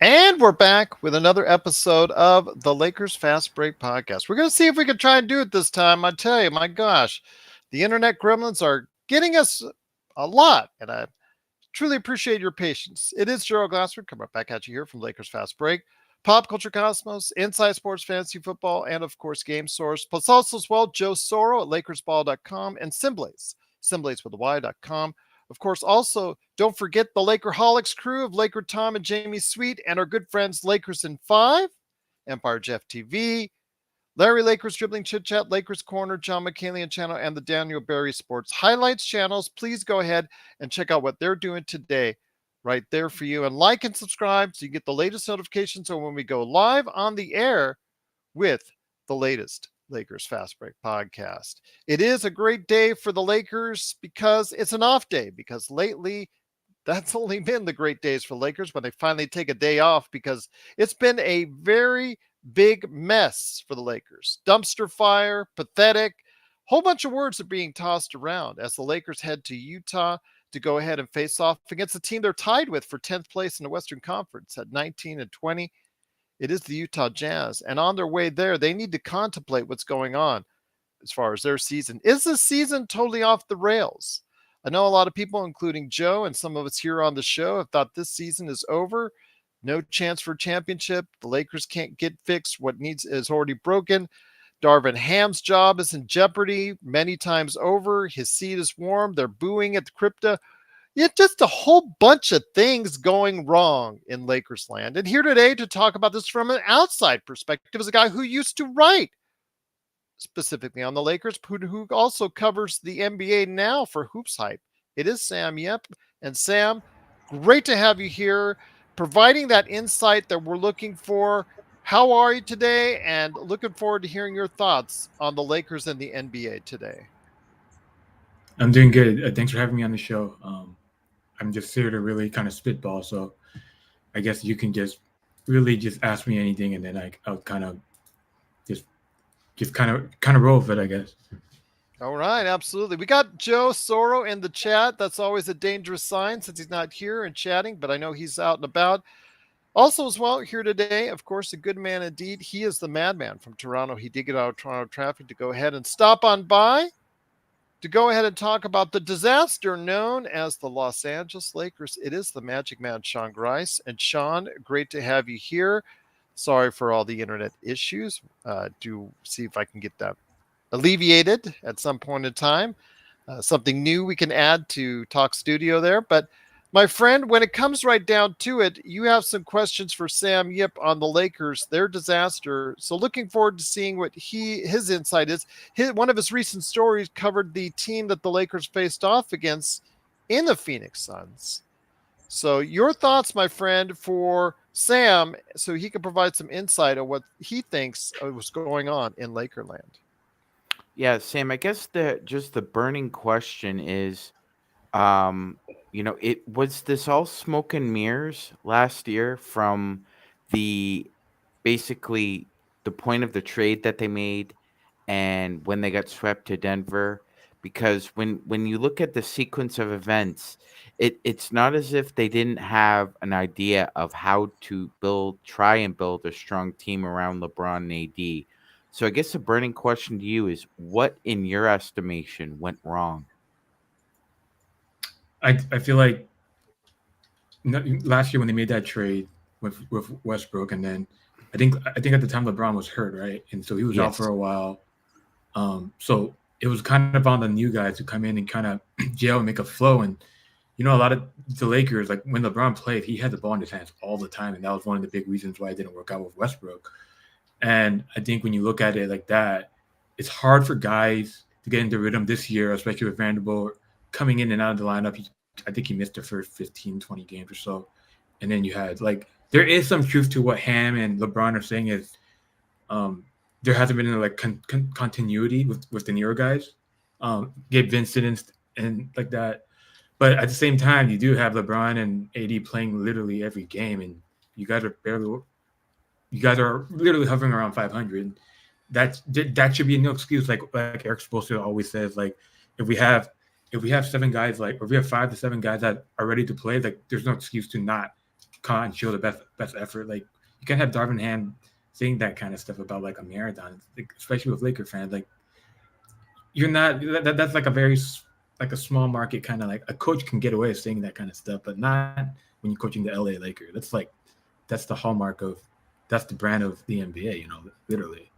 And we're back with another episode of the Lakers Fast Break Podcast. We're going to see if we can try and do it this time. I tell you, my gosh, the internet gremlins are getting us a lot, and I truly appreciate your patience. It is Gerald Glassford coming back at you here from Lakers Fast Break, Pop Culture Cosmos, Inside Sports Fantasy Football, and of course, Game Source. Plus also as well, Joe Soro at LakersBall.com and Symblades with a Y.com. Of course, also don't forget the Lakerholics crew of Laker Tom and Jamie Sweet and our good friends Lakers in 5, Empire Jeff TV, Larry Lakers Dribbling Chit Chat, Lakers Corner, John McCallion Channel, and the Daniel Barry Sports Highlights channels. Please go ahead and check out what they're doing today right there for you. And like and subscribe so you get the latest notifications on when we go live on the air with the latest Lakers Fast Break podcast. It is a great day for the Lakers because it's an off day, because lately that's only been the great days for Lakers when they finally take a day off, because it's been a very big mess for the Lakers. Dumpster fire, pathetic, whole bunch of words are being tossed around as the Lakers head to Utah to go ahead and face off against a team they're tied with for 10th place in the Western Conference at 19-20. It is the Utah Jazz, and on their way there, they need to contemplate what's going on as far as their season. Is the season totally off the rails? I know a lot of people, including Joe and some of us here on the show, have thought this season is over. No chance for a championship. The Lakers can't get fixed. What needs is already broken. Darvin Ham's job is in jeopardy many times over. His seat is warm. They're booing at the crypto. Yeah, just a whole bunch of things going wrong in Lakers land. And here today to talk about this from an outside perspective is a guy who used to write specifically on the Lakers, who also covers the NBA now for Hoops Hype. It is Sam Yip. And Sam, great to have you here, providing that insight that we're looking for. How are you today? And looking forward to hearing your thoughts on the Lakers and the NBA today. I'm doing good. Thanks for having me on the show. I'm just here to really kind of spitball. So I guess you can just really just ask me anything, and then I'll kind of just kind of roll with it, I guess. All right, absolutely. We got Joe Soro in the chat. That's always a dangerous sign since he's not here and chatting, but I know he's out and about. Also, as well, here today, of course, a good man indeed. He is the madman from Toronto. He did get out of Toronto traffic to go ahead and stop on by to go ahead and talk about the disaster known as the Los Angeles Lakers. It is the Magic Man, Sean Grice. And Sean, great to have you here. Sorry for all the internet issues. Do see if I can get that alleviated at some point in time. Something new we can add to Talk Studio there. But my friend, when it comes right down to it, you have some questions for Sam Yip on the Lakers, their disaster. So looking forward to seeing what his insight is. One of his recent stories covered the team that the Lakers faced off against in the Phoenix Suns. So your thoughts, my friend, for Sam, so he can provide some insight on what he thinks was going on in Lakerland. Yeah, Sam, I guess the burning question is, it was this all smoke and mirrors last year from the basically the point of the trade that they made and when they got swept to Denver. Because when you look at the sequence of events, it's not as if they didn't have an idea of how to try and build a strong team around LeBron and AD. So I guess the burning question to you is, what in your estimation went wrong? I feel like last year when they made that trade with Westbrook, and then I think at the time LeBron was hurt, right? And so he was out for a while. So it was kind of on the new guys to come in and kind of gel and make a flow. And a lot of the Lakers, like when LeBron played, he had the ball in his hands all the time, and that was one of the big reasons why it didn't work out with Westbrook. And I think when you look at it like that, it's hard for guys to get into rhythm this year, especially with Vanderbilt coming in and out of the lineup. I think he missed the first 15, 20 games or so. And then you had, there is some truth to what Ham and LeBron are saying is there hasn't been any, continuity with the newer guys. Gabe Vincent and like that. But at the same time, you do have LeBron and AD playing literally every game, and you guys are literally hovering around 500. That should be no excuse. Like Eric Spoelstra always says, if we have 7 guys, or if we have 5 to 7 guys that are ready to play, there's no excuse to not caught and show the best effort. Like you can't have Darvin Ham saying that kind of stuff about like a marathon, like, especially with Laker fans. Like you're not that's like a very like a small market kind of like a coach can get away with saying that kind of stuff, but not when you're coaching the LA Lakers. That's the hallmark of that's the brand of the NBA, you know, literally.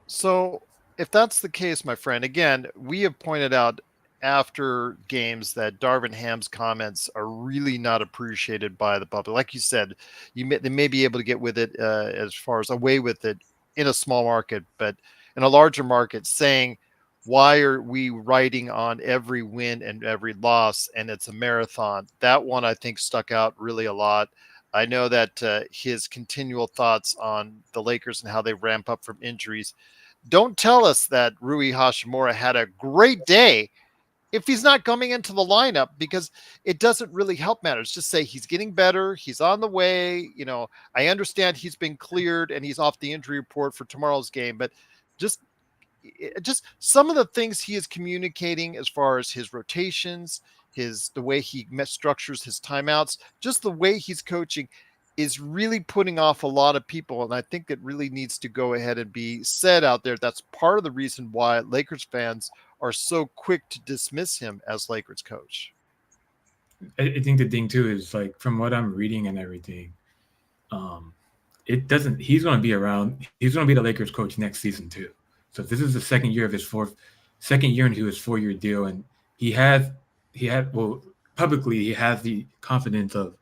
So, if that's the case, my friend, again, we have pointed out after games that Darvin Ham's comments are really not appreciated by the public. Like you said, they may be able to get with it as far as away with it in a small market, but in a larger market, saying, why are we writing on every win and every loss and it's a marathon? That one I think stuck out really a lot. I know that his continual thoughts on the Lakers and how they ramp up from injuries. Don't tell us that Rui Hashimura had a great day if he's not coming into the lineup, because it doesn't really help matters. Just say he's getting better, he's on the way. I understand he's been cleared and he's off the injury report for tomorrow's game, but just some of the things he is communicating as far as his rotations, the way he structures his timeouts, just the way he's coaching is really putting off a lot of people. And I think it really needs to go ahead and be said out there. That's part of the reason why Lakers fans are so quick to dismiss him as Lakers coach. I think the thing too is like from what I'm reading and everything, he's going to be around. He's going to be the Lakers coach next season too. So this is the second year into his 4-year deal, and publicly he has the confidence of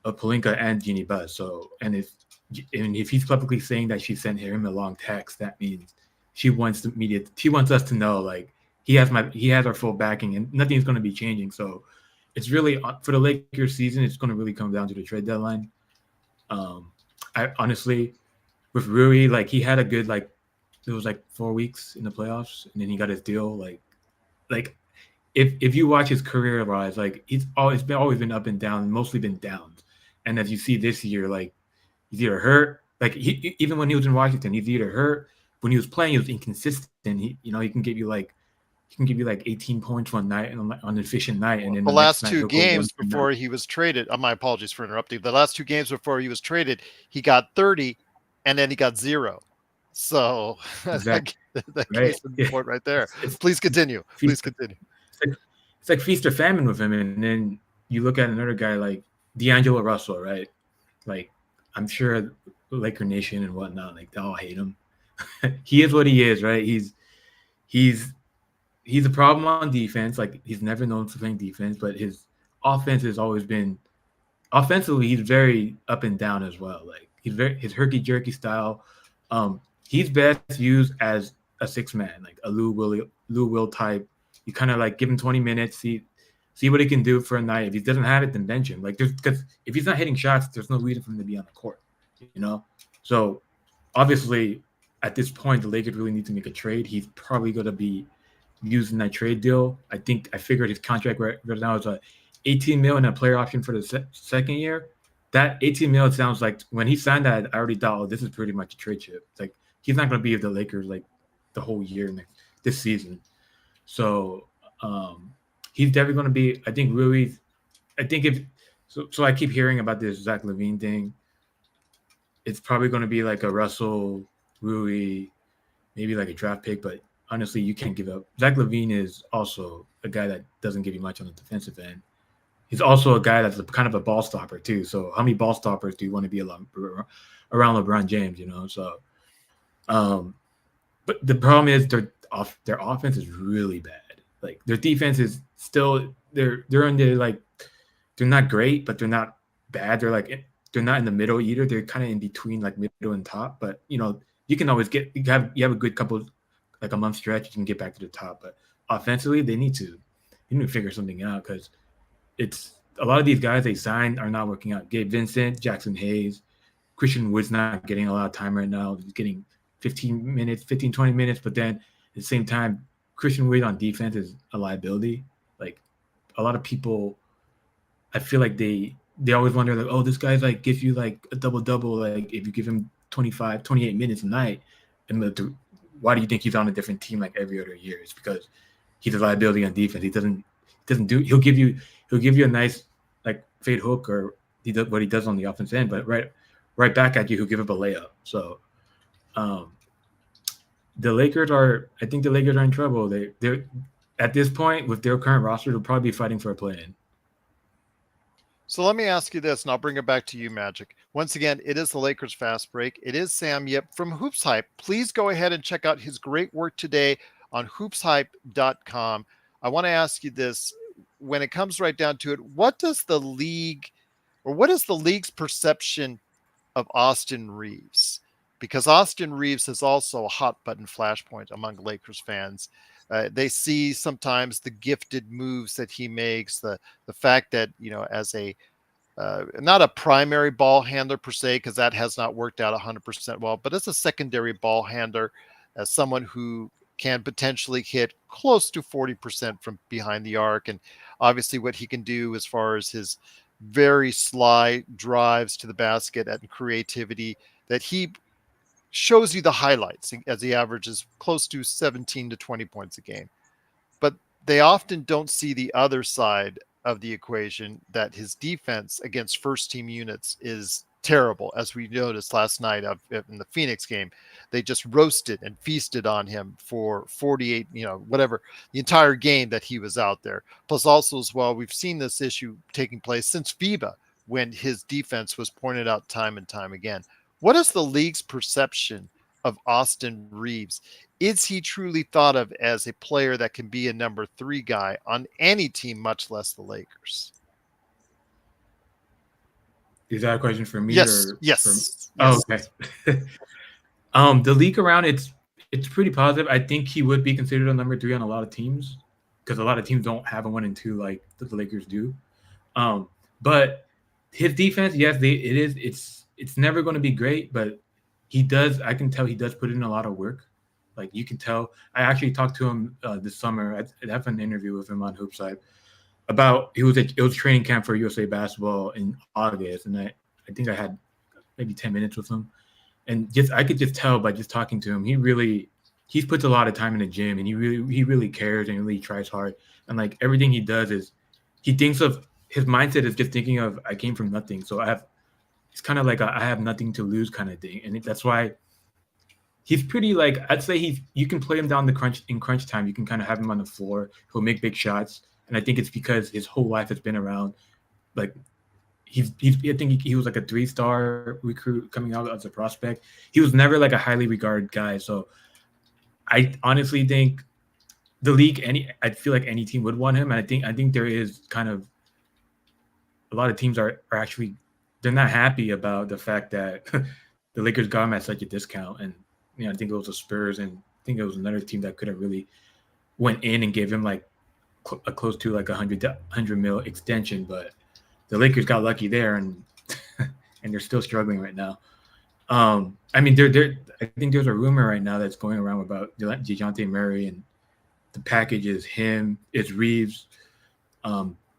Pelinka and Jeannie Buss. So if he's publicly saying that she sent him a long text, that means she wants us to know like he has our full backing and nothing's going to be changing. So it's really for the Lakers season, it's going to really come down to the trade deadline. I honestly, with Rui, like he had a good it was 4 weeks in the playoffs, and then he got his deal. Like if you watch his career rise, like he's always been up and down, mostly been downs. And as you see this year, like he's either hurt, like even when he was in Washington, he's either hurt. When he was playing, he was inconsistent. He can give you 18 points one night on an efficient night, and then the last two games before he was traded. My apologies for interrupting. The last two games before he was traded, he got 30, and then he got 0. So exactly. that case in point right there. Please continue. Please continue. It's like feast or famine with him, and then you look at another guy like D'Angelo Russell, right? Like I'm sure Laker Nation and whatnot, like they all hate him. He is what he is, right? He's a problem on defense. Like he's never known for playing defense, but his offense has always been offensively. He's very up and down as well. Like his herky jerky style. He's best used as a 6-man, like a Lou Will type. You kind of like give him 20 minutes, see what he can do for a night. If he doesn't have it, then bench him. Like because if he's not hitting shots, there's no reason for him to be on the court, you know. So obviously, at this point, the Lakers really need to make a trade. He's probably going to be using that trade deal. I figured his contract right now is $18 million and a player option for the second year. That $18 million sounds like when he signed that, I already thought, this is pretty much a trade chip. It's like he's not going to be with the Lakers like the whole year this season. So he's definitely going to be. I think Rui. I think so I keep hearing about this Zach LaVine thing. It's probably going to be like a Russell, Rui, maybe like a draft pick. But honestly, you can't give up. Zach LaVine is also a guy that doesn't give you much on the defensive end. He's also a guy that's kind of a ball stopper too. So how many ball stoppers do you want to be around LeBron James? You know. So, but the problem is their offense is really bad. Like their defense is still they're in the they're not great, but they're not bad. They're not in the middle either. They're kind of in between like middle and top. But you know you can always you have a good couple like a month stretch, you can get back to the top. But offensively, they need to figure something out because it's a lot of these guys they signed are not working out. Gabe Vincent, Jackson Hayes, Christian Wood's not getting a lot of time right now. He's getting 15, 20 minutes, but then at the same time, Christian Wood on defense is a liability. Like a lot of people, I feel like they always wonder like, oh, this guy's like gives you like a double-double, like if you give him 25, 28 minutes a night, and why do you think he's on a different team like every other year? It's because he's a liability on defense. He doesn't do. He'll give you a nice like fade hook or what he does on the offense end, but right back at you who give up a layup. So I think the Lakers are in trouble. They're at this point with their current roster, they'll probably be fighting for a play-in. So let me ask you this, and I'll bring it back to you, Magic. Once again, it is the Lakers Fast Break. It is Sam Yip from Hoops Hype. Please go ahead and check out his great work today on hoopshype.com. I want to ask you this. When it comes right down to it, what is the league's perception of Austin Reaves? Because Austin Reaves is also a hot button flashpoint among Lakers fans. They see sometimes the gifted moves that he makes, the fact that, as a not a primary ball handler per se, because that has not worked out 100% well, but as a secondary ball handler, as someone who can potentially hit close to 40% from behind the arc, and obviously what he can do as far as his very sly drives to the basket and creativity, that he shows you the highlights as he averages close to 17 to 20 points a game. But they often don't see the other side of the equation, that his defense against first team units is terrible. As we noticed last night in the Phoenix game, they just roasted and feasted on him for 48, whatever, the entire game that he was out there. Plus also as well, we've seen this issue taking place since FIBA, when his defense was pointed out time and time again. What is the league's perception of Austin Reaves? Is he truly thought of as a player that can be a number 3 guy on any team, much less the Lakers? Is that a question for me? Yes. Or yes. Oh, okay. The league around it's pretty positive. I think he would be considered a number 3 on a lot of teams, because a lot of teams don't have a 1 and 2 like the Lakers do. But his defense, yes, it's never going to be great, but I can tell he does put in a lot of work. Like, you can tell. I actually talked to him this summer. I have an interview with him on Hoops Hype about it was training camp for USA Basketball in August, and I think I had maybe 10 minutes with him, and I could just tell by just talking to him, he's puts a lot of time in the gym, and he really cares and really tries hard, and like everything he does is he thinks of his mindset is just thinking of, I came from nothing, so it's kind of like I have nothing to lose kind of thing, and that's why he's pretty, like, I'd say you can play him down in crunch time. You can kind of have him on the floor. He'll make big shots. And I think it's because his whole life has been around, like, I think he was like a 3-star recruit coming out as a prospect. He was never like a highly regarded guy. So I honestly think the league, I feel like any team would want him. And I think there is kind of a lot of teams are actually, they're not happy about the fact that the Lakers got him at such a discount. And I think it was the Spurs, and I think it was another team that could have really went in and gave him like a close to like $100 million extension, but the Lakers got lucky there, and they're still struggling right now. I mean, I think there's a rumor right now that's going around about DeJounte Murray, and the package is him, it's Reaves,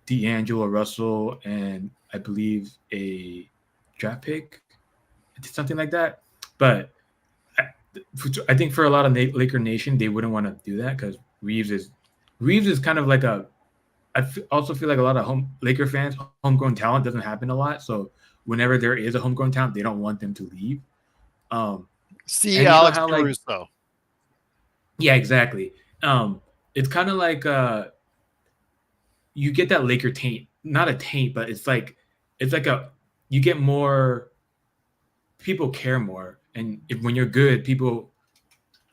D'Angelo Russell, and I believe a draft pick, something like that. But I think for a lot of Laker Nation, they wouldn't want to do that, because Reaves is kind of like also feel like a lot of Laker fans, homegrown talent doesn't happen a lot. So whenever there is a homegrown talent, they don't want them to leave. See Alex Caruso. Yeah, exactly. It's kind of like you get that Laker taint, not a taint, but it's like you get more, people care more. And when you're good, people,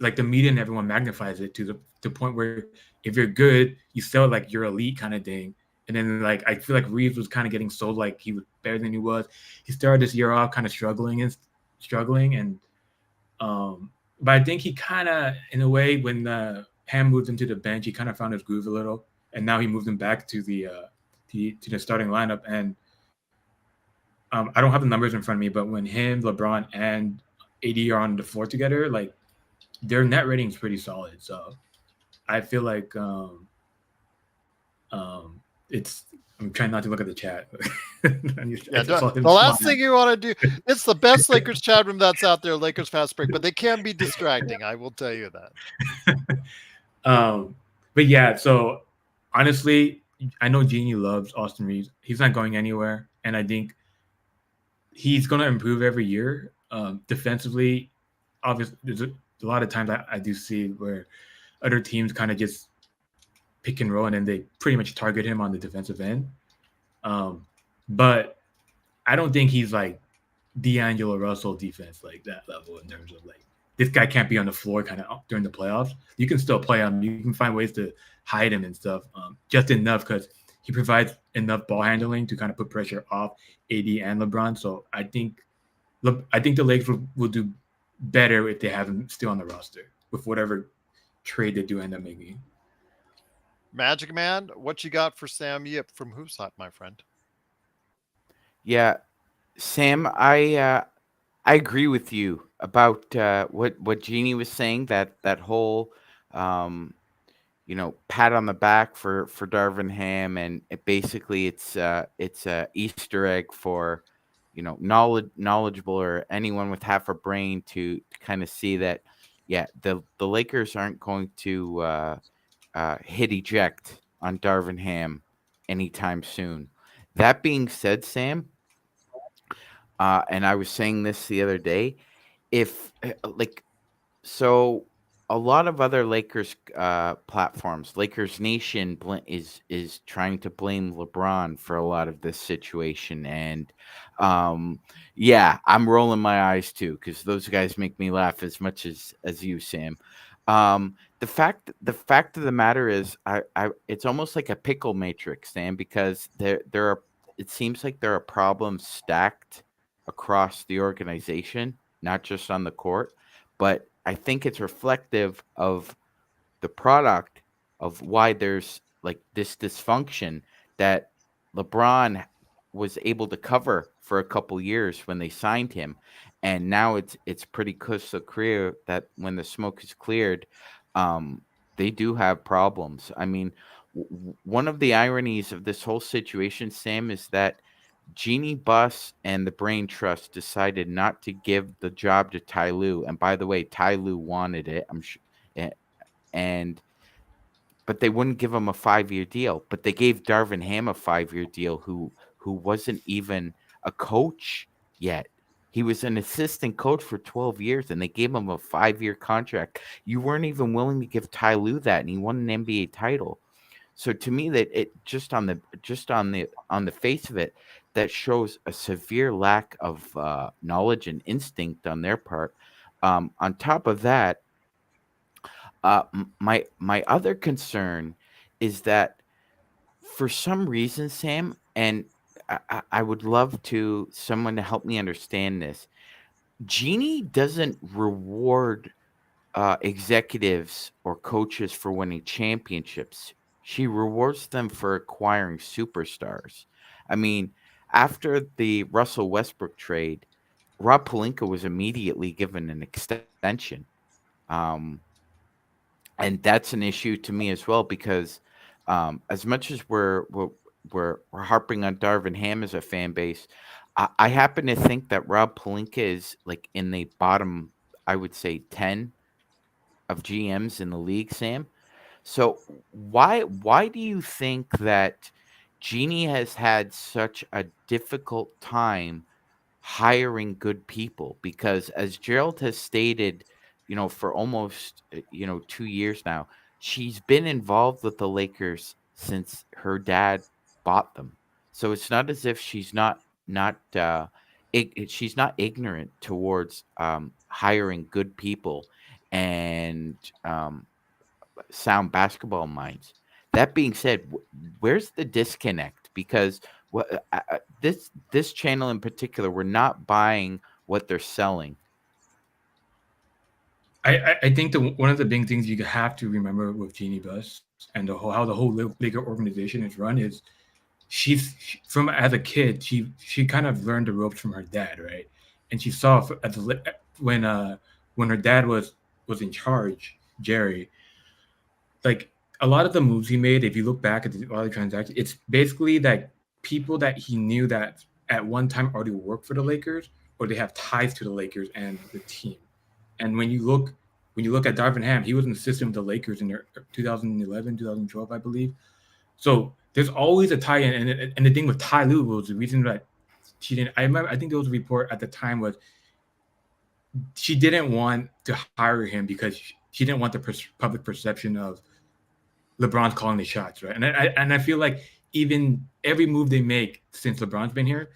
like the media and everyone, magnifies it to the point where if you're good, you sell it like you're elite kind of thing. And then, like, I feel like Reaves was kind of getting sold like he was better than he was. He started this year off kind of struggling. And but I think he kind of, in a way, when Ham moved him to the bench, he kind of found his groove a little. And now he moved him back to the starting lineup. And I don't have the numbers in front of me, but when him, LeBron, and AD are on the floor together, like, their net rating is pretty solid. So I feel like I'm trying not to look at the chat. The last thing you want to do, it's the best Lakers chat room that's out there, Lakers Fast Break, but they can be distracting. I will tell you that. But yeah, so honestly, I know Genie loves Austin Reaves. He's not going anywhere, and I think he's going to improve every year. Defensively, obviously, there's a lot of times I do see where other teams kind of just pick and roll, and then they pretty much target him on the defensive end. But I don't think he's like D'Angelo Russell defense, like that level in terms of like this guy can't be on the floor kind of during the playoffs. You can still play him. You can find ways to hide him and stuff, just enough because he provides enough ball handling to kind of put pressure off AD and LeBron. So I think the Lakers will do better if they have him still on the roster with whatever trade they do end up making. Magic Man, what you got for Sam Yip from Hoops Hot, my friend? Yeah, Sam, I agree with you about what Jeannie was saying. That whole pat on the back for Darvin Ham, and basically it's a Easter egg for knowledgeable or anyone with half a brain to kind of see that the Lakers aren't going to hit eject on Darvin Ham anytime soon. That being said, Sam, and I was saying this the other day, if so a lot of other Lakers platforms, Lakers Nation is trying to blame LeBron for a lot of this situation, and I'm rolling my eyes too because those guys make me laugh as much as you, Sam. The fact of the matter is, it's almost like a pickle matrix, Sam, because there are it seems like there are problems stacked across the organization, not just on the court, but I think it's reflective of the product of why there's like this dysfunction that LeBron was able to cover for a couple years when they signed him, and now it's pretty crystal clear that when the smoke is cleared, they do have problems. I mean, one of the ironies of this whole situation, Sam, is that Jeannie Buss and the Brain Trust decided not to give the job to Ty Lue. And by the way, Ty Lue wanted it, I'm sure, and but they wouldn't give him a 5-year deal. But they gave Darvin Ham a 5-year deal, who wasn't even a coach yet. He was an assistant coach for 12 years, and they gave him a 5-year contract. You weren't even willing to give Ty Lue that, and he won an NBA title. So to me, that it on the face of it, that shows a severe lack of knowledge and instinct on their part. On top of that, my other concern is that for some reason, Sam, and I would love to someone to help me understand this. Jeannie doesn't reward executives or coaches for winning championships. She rewards them for acquiring superstars. I mean, after the Russell Westbrook trade, Rob Pelinka was immediately given an extension. Um, and that's an issue to me as well because as much as we're harping on Darvin Ham as a fan base, I happen to think that Rob Pelinka is like in the bottom, I would say 10 of GMs in the league, Sam. So why do you think that Jeannie has had such a difficult time hiring good people? Because as Gerald has stated, for almost 2 years now, she's been involved with the Lakers since her dad bought them. So it's not as if she's not ignorant towards hiring good people and sound basketball minds. That being said, where's the disconnect? Because this channel in particular, we're not buying what they're selling. I think one of the big things you have to remember with Jeannie Buss and how the whole Laker organization is run is from as a kid she kind of learned the ropes from her dad, right? And she saw when her dad was in charge, Jerry, like a lot of the moves he made, if you look back at a lot of the transactions, it's basically that people that he knew that at one time already worked for the Lakers or they have ties to the Lakers and the team. And when you look at Darvin Ham, he was in the system of the Lakers in their 2011, 2012, I believe. So there's always a tie-in, and the thing with Ty Lue was the reason that she didn't. I remember. I think there was a report at the time was she didn't want to hire him because she didn't want the public perception of LeBron's calling the shots, right? And I feel like even every move they make since LeBron's been here,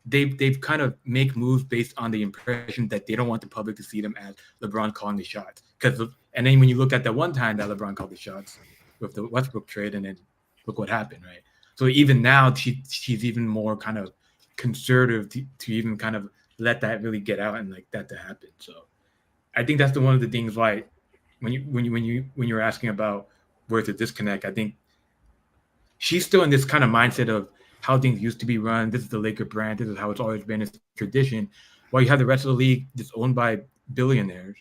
they've kind of make moves based on the impression that they don't want the public to see them as LeBron calling the shots. And then when you look at that one time that LeBron called the shots with the Westbrook trade, and then look what happened, right? So even now she's even more kind of conservative to even kind of let that really get out and like that to happen. So I think that's one of the things why when you're asking about where's the disconnect, I think she's still in this kind of mindset of how things used to be run. This is the Laker brand. This is how it's always been. It's tradition. While you have the rest of the league that's owned by billionaires.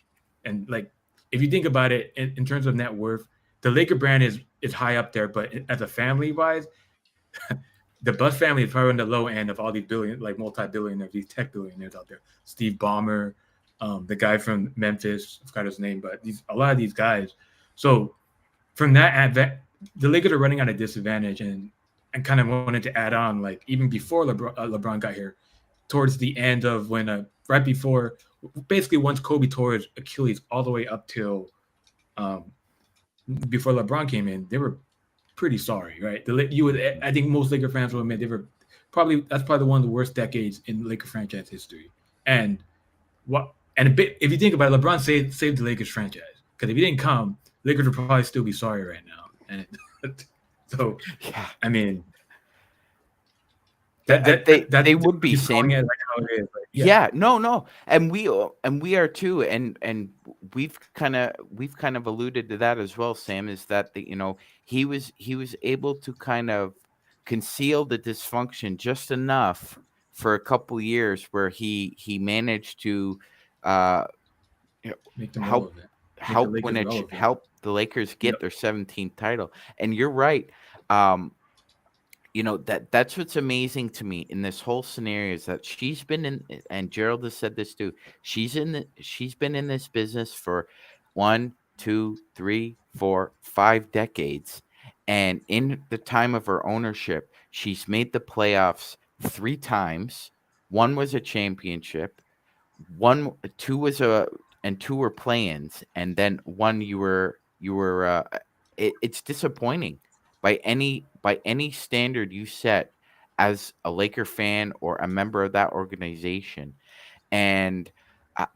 And like, if you think about it in terms of net worth, the Laker brand is high up there. But as a family wise, the Buss family is probably on the low end of all these multi-billionaires, these tech billionaires out there. Steve Ballmer, the guy from Memphis, I forgot his name, but a lot of these guys. So from that, the Lakers are running at a disadvantage, and kind of wanted to add on, like even before LeBron got here, towards the end of when right before, basically once Kobe tore his Achilles all the way up till before LeBron came in, they were pretty sorry, right? I think most Laker fans will admit that's probably one of the worst decades in Laker franchise history. And if you think about it, LeBron saved the Lakers franchise, because if he didn't come, Lakers would probably still be sorry right now. And so, yeah, I mean, they would be Sam. Like how it is. Like, yeah, no, and we are too, and we've kind of alluded to that as well, Sam. Is that he was able to kind of conceal the dysfunction just enough for a couple years where he managed to make them help the Lakers get their 17th title. And you're right. That's what's amazing to me in this whole scenario is that she's been in, and Gerald has said this too. She's been in this business for 1, 2, 3, 4, 5 decades. And in the time of her ownership, she's made the playoffs 3 times. 1 was a championship. 2 were play-ins, and then 1 you were it's disappointing by any standard you set as a Laker fan or a member of that organization. And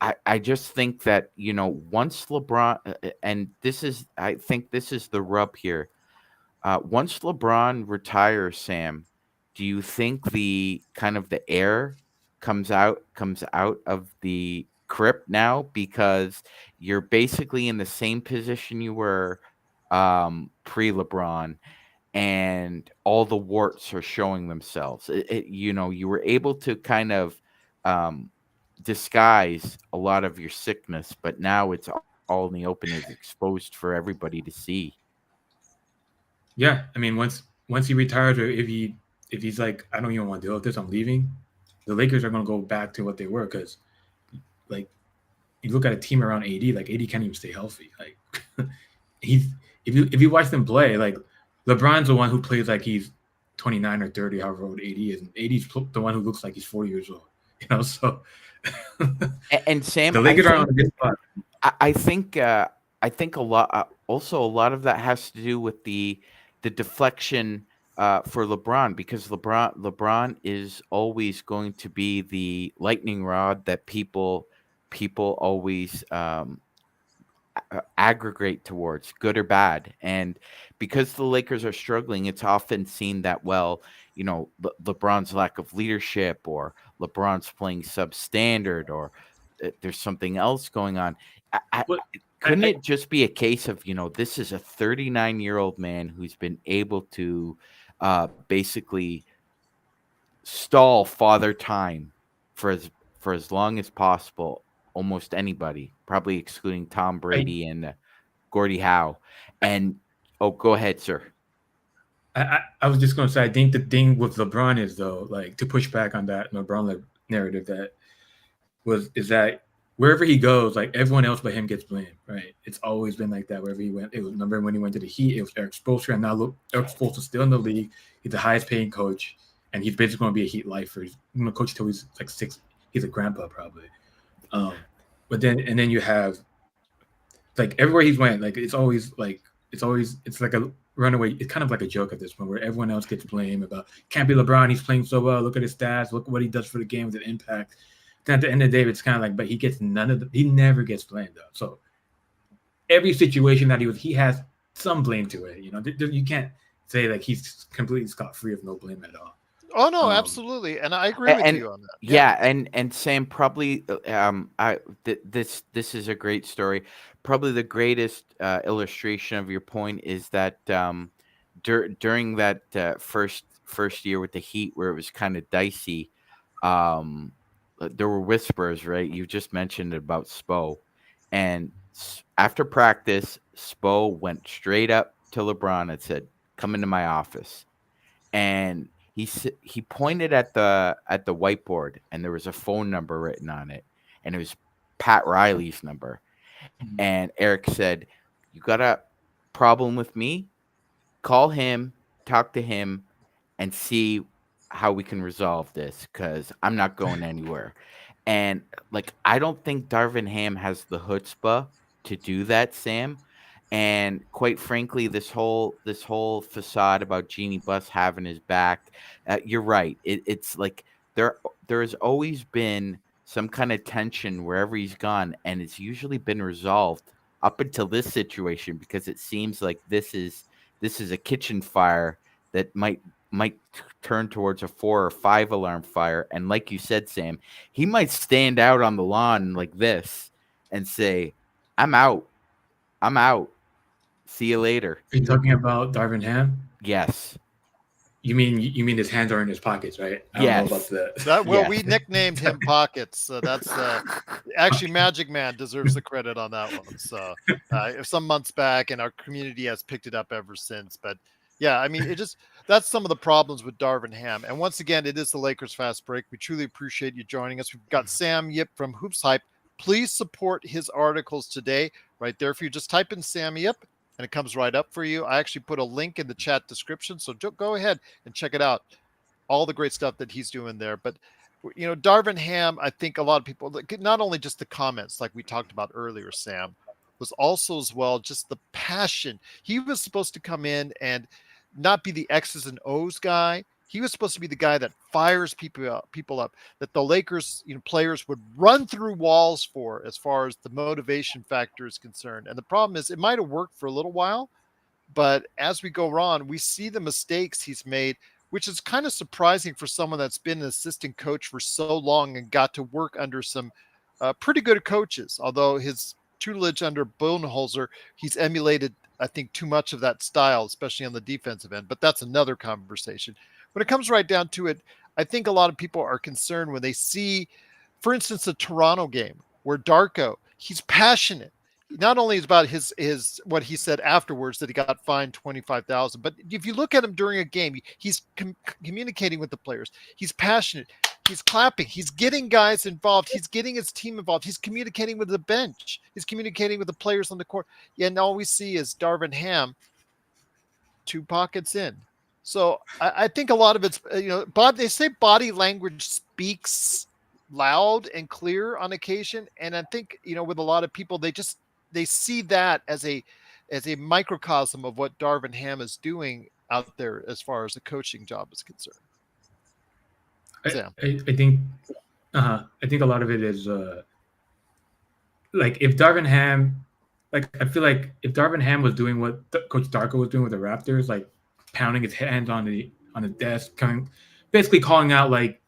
I just think that once LeBron, and I think this is the rub here, once LeBron retires, Sam, do you think the kind of the air comes out of the crypt now, because you're basically in the same position you were pre-LeBron, and all the warts are showing themselves? You were able to kind of disguise a lot of your sickness, but now it's all in the open, is exposed for everybody to see. Yeah, I mean, once he retires, or if he's like, I don't even want to deal with this, I'm leaving, the Lakers are going to go back to what they were, because like you look at a team around AD, like AD can't even stay healthy. Like if you watch them play, like LeBron's the one who plays like he's 29 or 30, however old AD is, and AD's the one who looks like he's 40 years old. So and Sam, the Lakers are on a good spot. I think a lot. Also, a lot of that has to do with the deflection for LeBron, because LeBron is always going to be the lightning rod that people always aggregate towards, good or bad. And because the Lakers are struggling, it's often seen that, well, LeBron's lack of leadership, or LeBron's playing substandard, or there's something else going on. Couldn't it just be a case of, this is a 39-year-old man who's been able to basically stall father time for as long as possible, almost anybody, probably excluding Tom Brady and Gordie Howe. And go ahead, sir. I was just going to say, I think the thing with LeBron is, though, like, to push back on that LeBron narrative, is that wherever he goes, like everyone else but him gets blamed, right? It's always been like that wherever he went. It was, remember when he went to the Heat, it was Eric Spoelstra, and now look, Eric Spoelstra's still in the league. He's the highest paying coach, and he's basically going to be a Heat lifer. He's going to coach till he's like 6. He's a grandpa probably. But then you have like everywhere he's went, like it's like a runaway. It's kind of like a joke at this point where everyone else gets blamed about can't be LeBron. He's playing so well. Look at his stats. Look what he does for the game with an impact. Then at the end of the day, it's kind of like, but he gets he never gets blamed though. So every situation that he has some blame to it. You know, you can't say like he's completely scot-free of no blame at all. Oh no, absolutely, and I agree with you on that. Yeah, and Sam, probably this is a great story. Probably the greatest illustration of your point is that during that first year with the Heat, where it was kind of dicey, there were whispers, right? You just mentioned about Spo, and after practice, Spo went straight up to LeBron and said, "Come into my office," and he pointed at the whiteboard, and there was a phone number written on it, and it was Pat Riley's number. And Eric said, "You got a problem with me? Call him, talk to him, and see how we can resolve this, because I'm not going anywhere." And like, I don't think Darvin Ham has the chutzpah to do that, Sam. And quite frankly, this whole facade about Jeannie Buss having his back, you're right. It's like there has always been some kind of tension wherever he's gone, and it's usually been resolved up until this situation, because it seems like this is a kitchen fire that might turn towards a 4 or 5 alarm fire. And like you said, Sam, he might stand out on the lawn like this and say, I'm out. See you later." Are you talking about Darvin Ham? Yes. You mean his hands are in his pockets, right? I Yes. don't know about that. Well, Yes. we nicknamed him Pockets. So that's actually Magic Man deserves the credit on that one. So some months back, and our community has picked it up ever since. But yeah, I mean, that's some of the problems with Darvin Ham. And once again, it is the Lakers Fast Break. We truly appreciate you joining us. We've got Sam Yip from Hoops Hype. Please support his articles today right there. If you just type in Sam Yip, and it comes right up for you. I actually put a link in the chat description, so go ahead and check it out. All the great stuff that he's doing there. But, you know, Darvin Ham, I think a lot of people, not only just the comments like we talked about earlier, Sam, was also as well just the passion. He was supposed to come in and not be the X's and O's guy. He was supposed to be the guy that fires people up, that the Lakers, players would run through walls for, as far as the motivation factor is concerned. And the problem is, it might have worked for a little while, but as we go on, we see the mistakes he's made, which is kind of surprising for someone that's been an assistant coach for so long and got to work under some pretty good coaches. Although his tutelage under Budenholzer, he's emulated, I think, too much of that style, especially on the defensive end. But that's another conversation. When it comes right down to it, I think a lot of people are concerned when they see, for instance, the Toronto game where Darko, he's passionate. Not only is about his what he said afterwards, that he got fined $25,000, but if you look at him during a game, he's communicating with the players. He's passionate. He's clapping. He's getting guys involved. He's getting his team involved. He's communicating with the bench. He's communicating with the players on the court. Yeah, and all we see is Darvin Ham, 2 pockets in. So I think a lot of it's, they say body language speaks loud and clear on occasion. And I think, with a lot of people, they see that as a microcosm of what Darvin Ham is doing out there as far as the coaching job is concerned. Sam. I think a lot of it is like if Darvin Ham, like I feel like if Darvin Ham was doing what Coach Darko was doing with the Raptors, like pounding his hands on the desk, basically calling out, like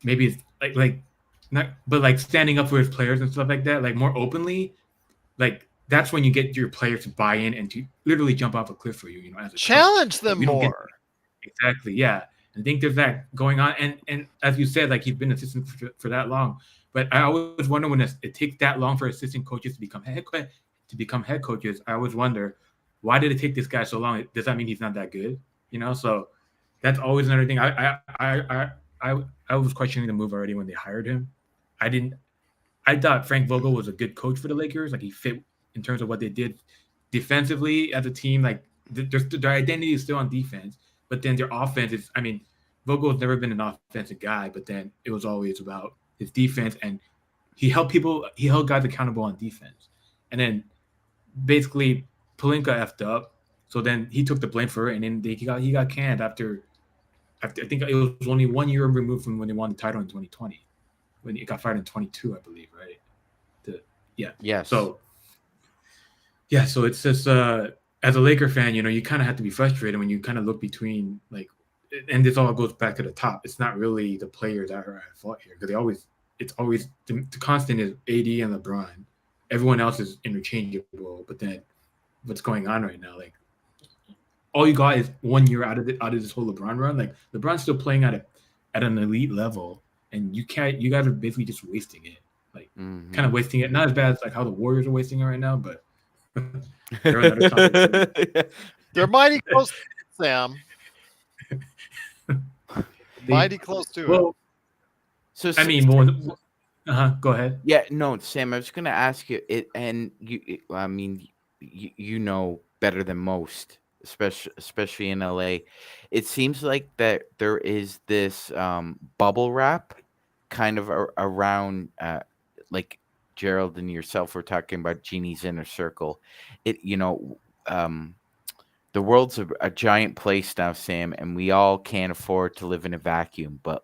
maybe it's like not, but like standing up for his players and stuff like that, like more openly, like that's when you get your players to buy in and to literally jump off a cliff for you, as a challenge coach. them more. Exactly, yeah. I think there's that going on, and as you said, like he's been assistant for that long. But I always wonder when it takes that long for assistant coaches to become head coaches. I always wonder, why did it take this guy so long? Does that mean he's not that good? So that's always another thing. I was questioning the move already when they hired him. I I thought Frank Vogel was a good coach for the Lakers. Like he fit in terms of what they did defensively as a team. Like their identity is still on defense, but then their offense is. I mean, Vogel's never been an offensive guy, but then it was always about his defense, and he held guys accountable on defense, and then basically Pelinka effed up. So then he took the blame for it, and then he got canned after I think it was only 1 year removed from when they won the title in 2020, when he got fired in 22, I believe, right? Yes. So it's just as a Laker fan, you kind of have to be frustrated when you kind of look between like, and this all goes back to the top. It's not really the players that are at fault here because it's always the constant is AD and LeBron. Everyone else is interchangeable, but then what's going on right now, like all you got is 1 year out of this whole LeBron run. Like LeBron's still playing at an elite level, and you guys are basically just wasting it. Like kind of wasting it. Not as bad as like how the Warriors are wasting it right now, but they're another conversation. They're mighty close, Sam. Mighty close to it. So I mean, go ahead. Yeah, no, Sam. I was going to ask you it, and you. I mean, you know better than most, especially in LA. It seems like that there is this bubble wrap kind of around, like Gerald and yourself were talking about Genie's inner circle. The world's a giant place now, Sam, and we all can't afford to live in a vacuum, but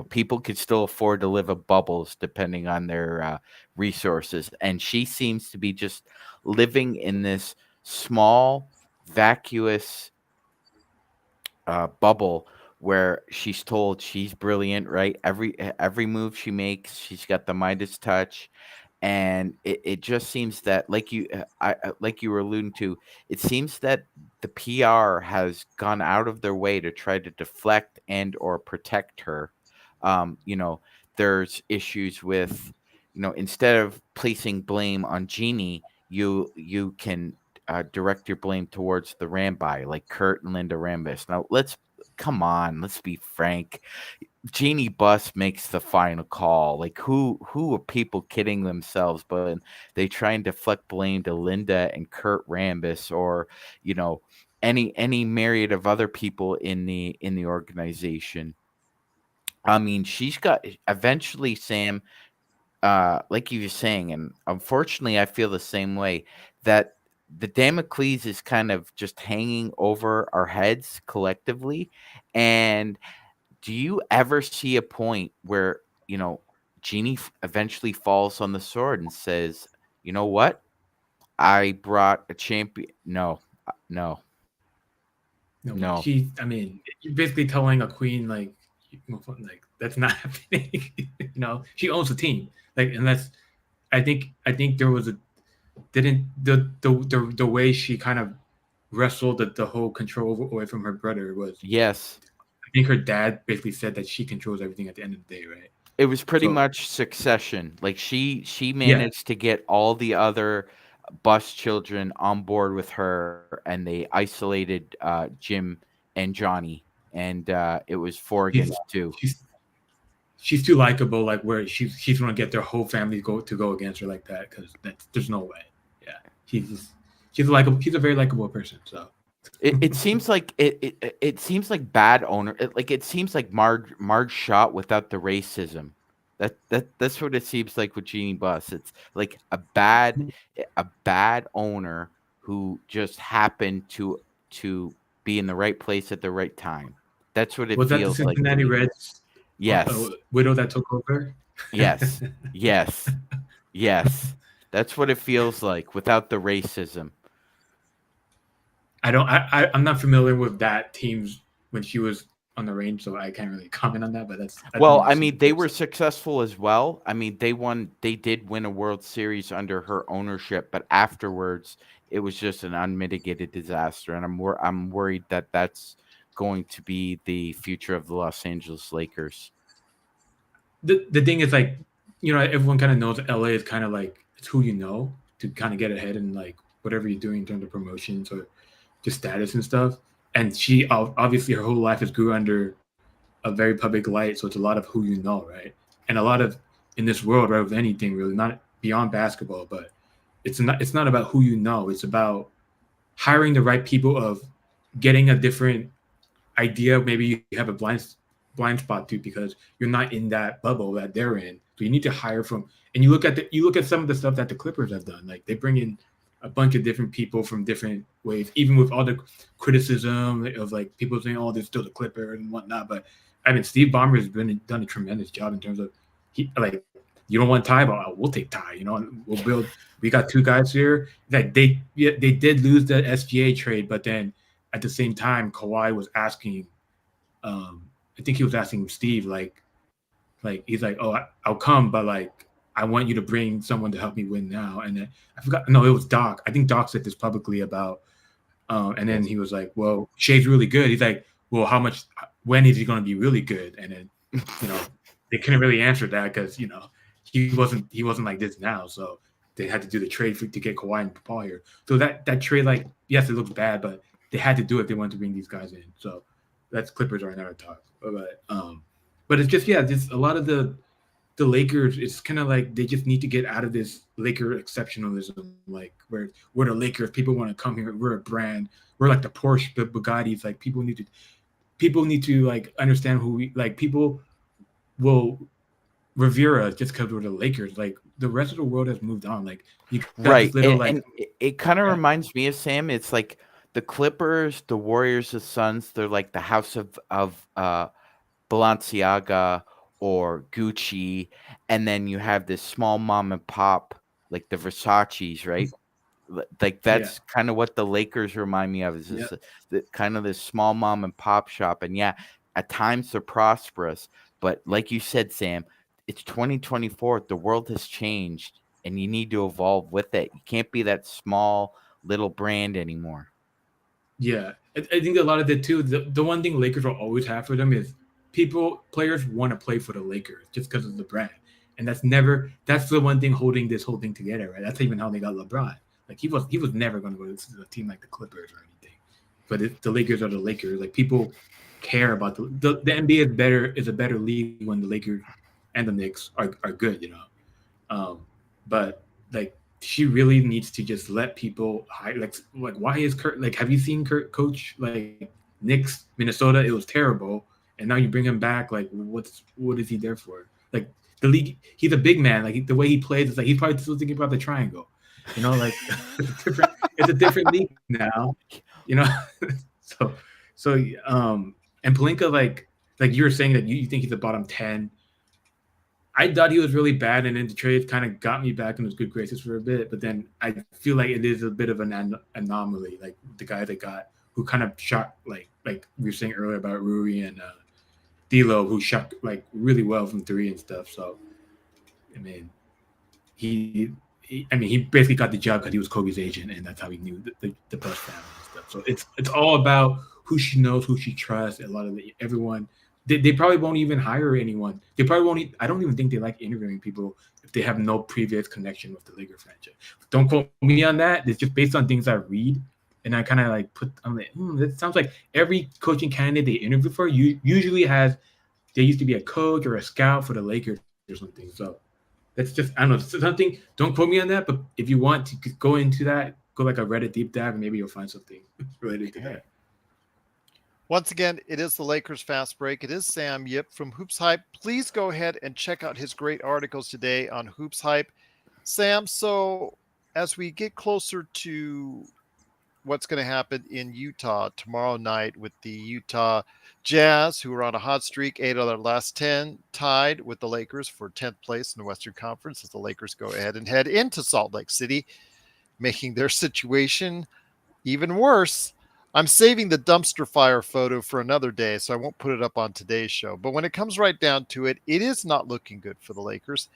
people can still afford to live in bubbles depending on their resources. And she seems to be just living in this small, vacuous bubble where she's told she's brilliant, right? Every move she makes, she's got the Midas touch. And it just seems that, like you were alluding to, it seems that the PR has gone out of their way to try to deflect and or protect her. There's issues with, instead of placing blame on Genie, you can direct your blame towards the Rambi, like Kurt and Linda Rambis. Now let's be frank. Jeannie Buss makes the final call. Like who are people kidding themselves? But they try and deflect blame to Linda and Kurt Rambis, or any myriad of other people in the organization. I mean, she's got eventually, Sam, like you were saying, and unfortunately, I feel the same way, that the Damocles is kind of just hanging over our heads collectively. And do you ever see a point where, Jeannie eventually falls on the sword and says, you know what? I brought a champion. No. I mean, you're basically telling a queen, like that's not happening. She owns the team. Like, unless I think there was the way she kind of wrestled the whole control away from her brother was. Yes. I think her dad basically said that she controls everything at the end of the day, right? It was pretty much Succession. Like she managed to get all the other Buss children on board with her, and they isolated Jim and Johnny, and it was 4 against 2. She's too likable, like where she's gonna get their whole family to go against her like that, because there's no way. Yeah, she's a very likable person. So it seems like it seems like bad owner. It seems like Marge shot without the racism. That's what it seems like with Jeannie Buss. It's like a bad owner who just happened to be in the right place at the right time. That's what it feels like. Was that the Cincinnati Reds? Yes. Widow that took over? Yes. That's what it feels like without the racism. I'm not familiar with that team's when she was on the range, so I can't really comment on that. But that's well, I mean, they were successful as well. I mean, they did win a World Series under her ownership, but afterwards it was just an unmitigated disaster, and I'm worried that that's going to be the future of the Los Angeles Lakers. The thing is, like, everyone kind of knows LA is kind of like it's who you know to kind of get ahead in like whatever you're doing in terms of promotions or just status and stuff. And she obviously her whole life has grew under a very public light, so it's a lot of who you know, right? And a lot of in this world, right? With anything really, not beyond basketball, but it's not about who you know. It's about hiring the right people, of getting a different idea. Maybe you have a blind spot too, because you're not in that bubble that they're in. So you need to hire from. And you look at some of the stuff that the Clippers have done. Like they bring in a bunch of different people from different ways, even with all the criticism of like people saying, "Oh, they're still the Clippers and whatnot." But I mean, Steve Ballmer has done a tremendous job in terms of you don't want Ty, but we'll take Ty. We'll build. We got two guys here that they did lose the SGA trade, but then at the same time, Kawhi was asking, I think he was asking Steve, like he's like, "Oh, I'll come, but like I want you to bring someone to help me win now." And then I forgot. No, it was Doc. I think Doc said this publicly about. And then he was like, "Well, Shea's really good." He's like, "Well, how much? When is he going to be really good?" And then, they couldn't really answer that because he wasn't like this now. So they had to do the trade to get Kawhi and Paul here. So that trade, like, yes, it looks bad, but they had to do it if they wanted to bring these guys in. So that's Clippers are another talk. But it's just just a lot of the Lakers. It's kind of like they just need to get out of this Laker exceptionalism, like where we're the Lakers. People want to come here. We're a brand. We're like the Porsche, the Bugattis. Like people need to like understand who we like. People will revere us just because we're the Lakers. Like the rest of the world has moved on. Like you got Right. this little And it kind of reminds me of Sam. It's like the Clippers, the Warriors, the Suns. They're like the house of Balenciaga or Gucci, and then you have this small mom and pop like the Versace's, right? Like that's kind of what the Lakers remind me of. Is this kind of this small mom and pop shop, and at times they're prosperous, but like you said, Sam, it's 2024. The world has changed, and you need to evolve with it. You can't be that small little brand anymore. Yeah, I think a lot of it too. The one thing Lakers will always have for them is players want to play for the Lakers just because of the brand, and that's the one thing holding this whole thing together, right? That's even how they got LeBron. Like he was never going to go to a team like the Clippers or anything, but the Lakers are the Lakers. Like people care about the NBA is a better league when the Lakers and the Knicks are good, but like she really needs to just let people like why is Kurt, like, have you seen Kurt coach like Knicks Minnesota? It was terrible, and now you bring him back. Like what is he there for? Like the league, he's a big man. Like the way he plays, it's like he's probably still thinking about the triangle. Like it's a different league now. so and Pelinka, like you were saying that you think he's the bottom 10. I thought he was really bad, and then the trade kind of got me back in his good graces for a bit. But then I feel like it is a bit of an anomaly, like the guy they got who kind of shot like we were saying earlier about Rui and D'Lo, who shot like really well from three and stuff. So, I mean, he basically got the job because he was Kobe's agent, and that's how he knew the Bush family and stuff. So it's all about who she knows, who she trusts. A lot of everyone. They probably won't even hire anyone. They probably won't. I don't even think they like interviewing people if they have no previous connection with the Lakers franchise. Don't quote me on that. It's just based on things I read, and I kind of like I'm like, that sounds like every coaching candidate they interview for usually has. There used to be a coach or a scout for the Lakers or something. So that's just, I don't know, something. Don't quote me on that, but if you want to go into that, go like a Reddit deep dive, and maybe you'll find something related to that. Once again, it is the Lakers Fast Break. It is Sam Yip from Hoops Hype. Please go ahead and check out his great articles today on Hoops Hype. Sam, so as we get closer to what's going to happen in Utah tomorrow night with the Utah Jazz, who are on a hot streak, 8 of their last 10, tied with the Lakers for 10th place in the Western Conference as the Lakers go ahead and head into Salt Lake City, making their situation even worse. I'm saving the dumpster fire photo for another day, so I won't put it up on today's show. But when it comes right down to it, it is not looking good for the Lakers.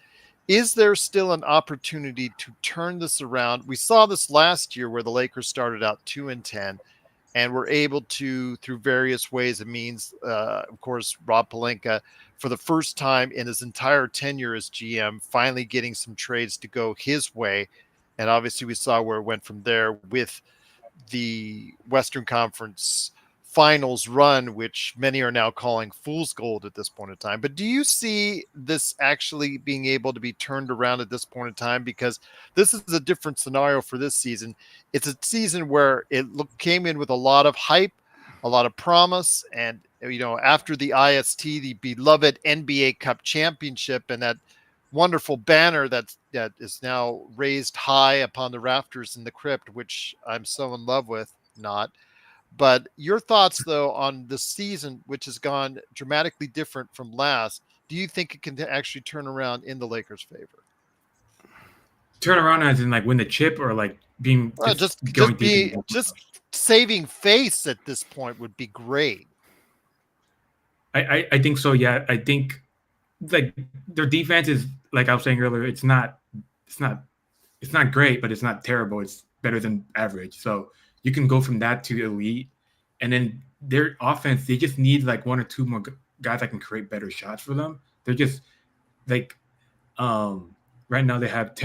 Is there still an opportunity to turn this around? We saw this last year where the Lakers started out 2-10 and were able to, through various ways and means, of course, Rob Pelinka, for the first time in his entire tenure as GM, finally getting some trades to go his way. And obviously we saw where it went from there with the Western Conference finals run, which many are now calling fool's gold at this point in time. But do you see this actually being able to be turned around at this point in time? Because this is a different scenario for this season. It's a season where came in with a lot of hype, a lot of promise, and after the IST, the beloved NBA Cup championship, and that wonderful banner that is now raised high upon the rafters in the crypt, which I'm so in love with. Not. But your thoughts, though, on the season, which has gone dramatically different from last, do you think it can actually turn around in the Lakers' favor? Turn around as in like win the chip, or like being just saving face at this point would be great. I think so. Yeah, I think like their defense is, like I was saying earlier, it's not great, but it's not terrible. It's better than average. So you can go from that to elite, and then their offense, they just need like one or two more guys that can create better shots for them. They're just like, right now they have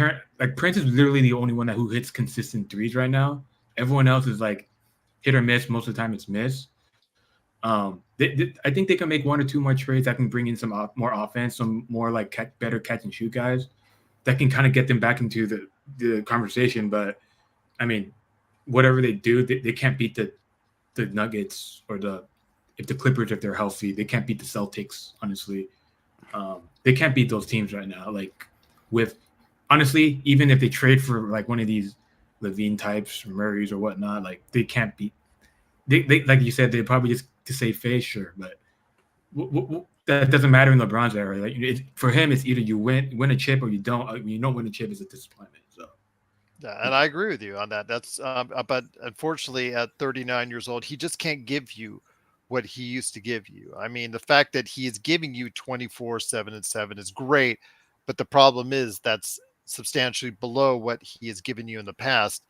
like Prince is literally the only one who hits consistent threes right now. Everyone else is like hit or miss. Most of the time it's miss. I think they can make one or two more trades that can bring in some more offense, some more like better catch and shoot guys that can kind of get them back into the conversation. But I mean, whatever they do, they can't beat the Nuggets or if the Clippers, if they're healthy, they can't beat the Celtics. Honestly, they can't beat those teams right now. Like honestly, even if they trade for like one of these Levine types, Murrays or whatnot, like they can't beat. They like you said, they probably just to save face, sure, but that doesn't matter in LeBron's era. Like for him, it's either you win a chip or you don't. When you don't win a chip, it's a disappointment. So. Yeah, and I agree with you on that. That's but unfortunately, at 39 years old, he just can't give you what he used to give you. I mean, the fact that he is giving you 24, 7, and 7 is great, but the problem is that's substantially below what he has given you in the past.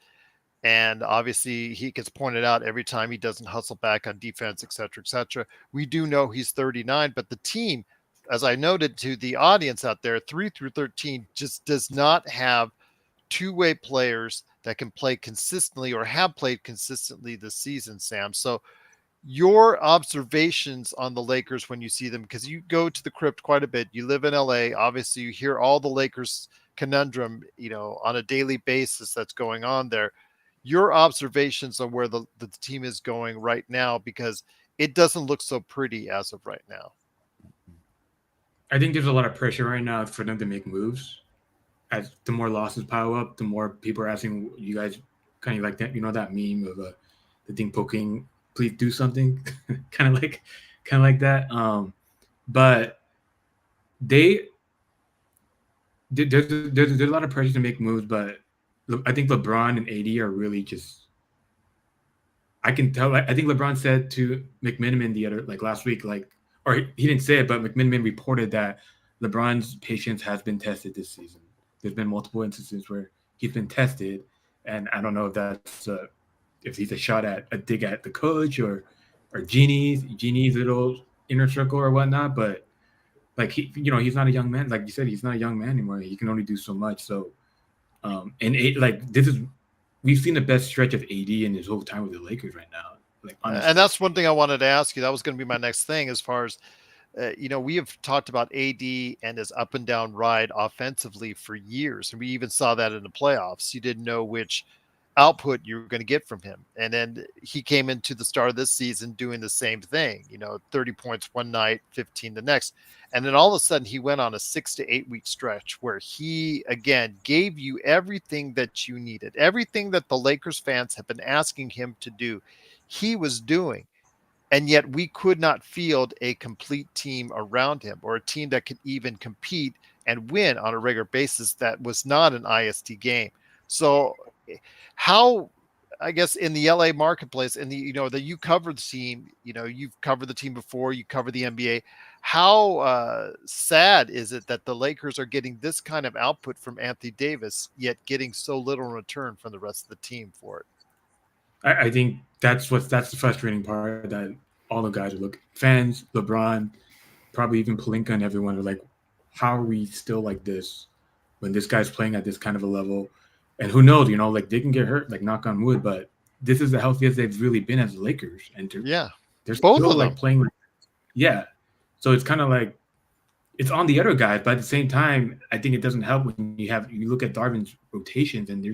And obviously, he gets pointed out every time he doesn't hustle back on defense, et cetera, et cetera. We do know he's 39, but the team, as I noted to the audience out there, 3 through 13 just does not have two-way players that can play consistently or have played consistently this season, Sam. So your observations on the Lakers when you see them, because you go to the crypt quite a bit. You live in LA. Obviously, you hear all the Lakers conundrum, on a daily basis that's going on there. Your observations on where the team is going right now, because it doesn't look so pretty as of right now. I think there's a lot of pressure right now for them to make moves. As the more losses pile up, the more people are asking you guys, kind of like that, that meme of the thing poking, please do something, kind of like that. But there's a lot of pressure to make moves, but I think LeBron and AD are really just. I can tell. I think LeBron said to McMiniman last week, or he didn't say it, but McMiniman reported that LeBron's patience has been tested this season. There's been multiple instances where he's been tested, and I don't know if that's if he's a shot at a dig at the coach or Genie's little inner circle or whatnot. But like he's not a young man. Like you said, he's not a young man anymore. He can only do so much. So. We've seen the best stretch of AD in his whole time with the Lakers right now. Like, honestly. And that's one thing I wanted to ask you. That was going to be my next thing, as far as we have talked about AD and his up and down ride offensively for years, and we even saw that in the playoffs. You didn't know which output you were going to get from him, and then he came into the start of this season doing the same thing. 30 points one night, 15 the next. And then all of a sudden he went on a 6 to 8 week stretch where he, again, gave you everything that you needed, everything that the Lakers fans have been asking him to do. He was doing, and yet we could not field a complete team around him, or a team that could even compete and win on a regular basis. That was not an IST game. So how, I guess, in the LA marketplace, and that you cover the team, you've covered the team before, you cover the NBA. How sad is it that the Lakers are getting this kind of output from Anthony Davis, yet getting so little in return from the rest of the team for it? I think that's the frustrating part, that all the guys are fans, LeBron, probably even Pelinka and everyone are like, how are we still like this when this guy's playing at this kind of a level? And who knows, they can get hurt, like knock on wood, but this is the healthiest they've really been as the Lakers. And they're Both still of like them. playing. Yeah, so it's kind of like it's on the other guys, but at the same time, I think it doesn't help when you look at Darvin's rotations and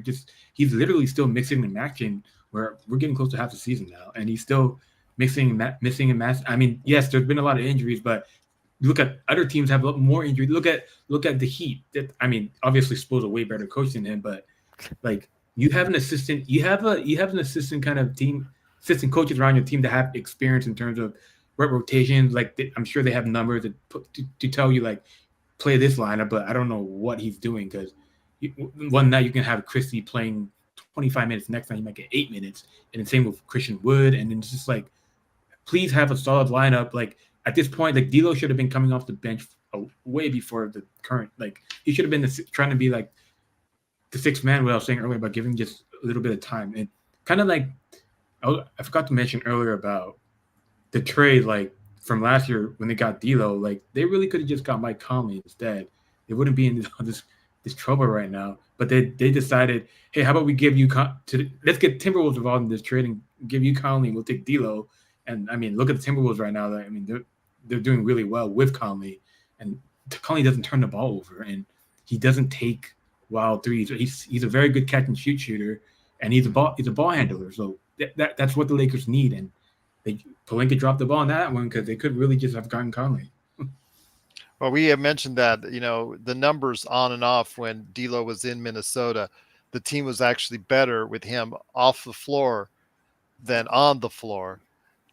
he's literally still mixing and matching. Where we're getting close to half the season now, and he's still missing and match. I mean, yes, there's been a lot of injuries, but look at other teams have a lot more injuries. Look at the Heat. I mean, obviously, Spo's a way better coach than him, but like you have an assistant, you have an assistant kind of team, assistant coaches around your team that have experience in terms of rotations. Like I'm sure they have numbers to tell you like play this lineup, but I don't know what he's doing because one night you can have Christie playing 25 minutes, next night you might get 8 minutes, and then same with Christian Wood, and then it's just like please have a solid lineup. Like at this point, like D'Lo should have been coming off the bench way before the current. Like he should have been trying to be like the sixth man. What I was saying earlier about giving just a little bit of time, and kind of like I forgot to mention earlier about the trade. Like from last year when they got D'Lo, like they really could have just got Mike Conley instead. They wouldn't be in this trouble right now. But they decided, hey, how about we give you let's get Timberwolves involved in this trade and give you Conley, and we'll take D'Lo. And I mean, look at the Timberwolves right now. I mean, they're doing really well with Conley, and Conley doesn't turn the ball over, and he doesn't take wild threes. He's a very good catch and shoot shooter, and he's a ball handler. So that's what the Lakers need. And Pelinka dropped the ball on that one because they could really just have gotten Conley. Well, we have mentioned that, the numbers on and off when D'Lo was in Minnesota, the team was actually better with him off the floor than on the floor.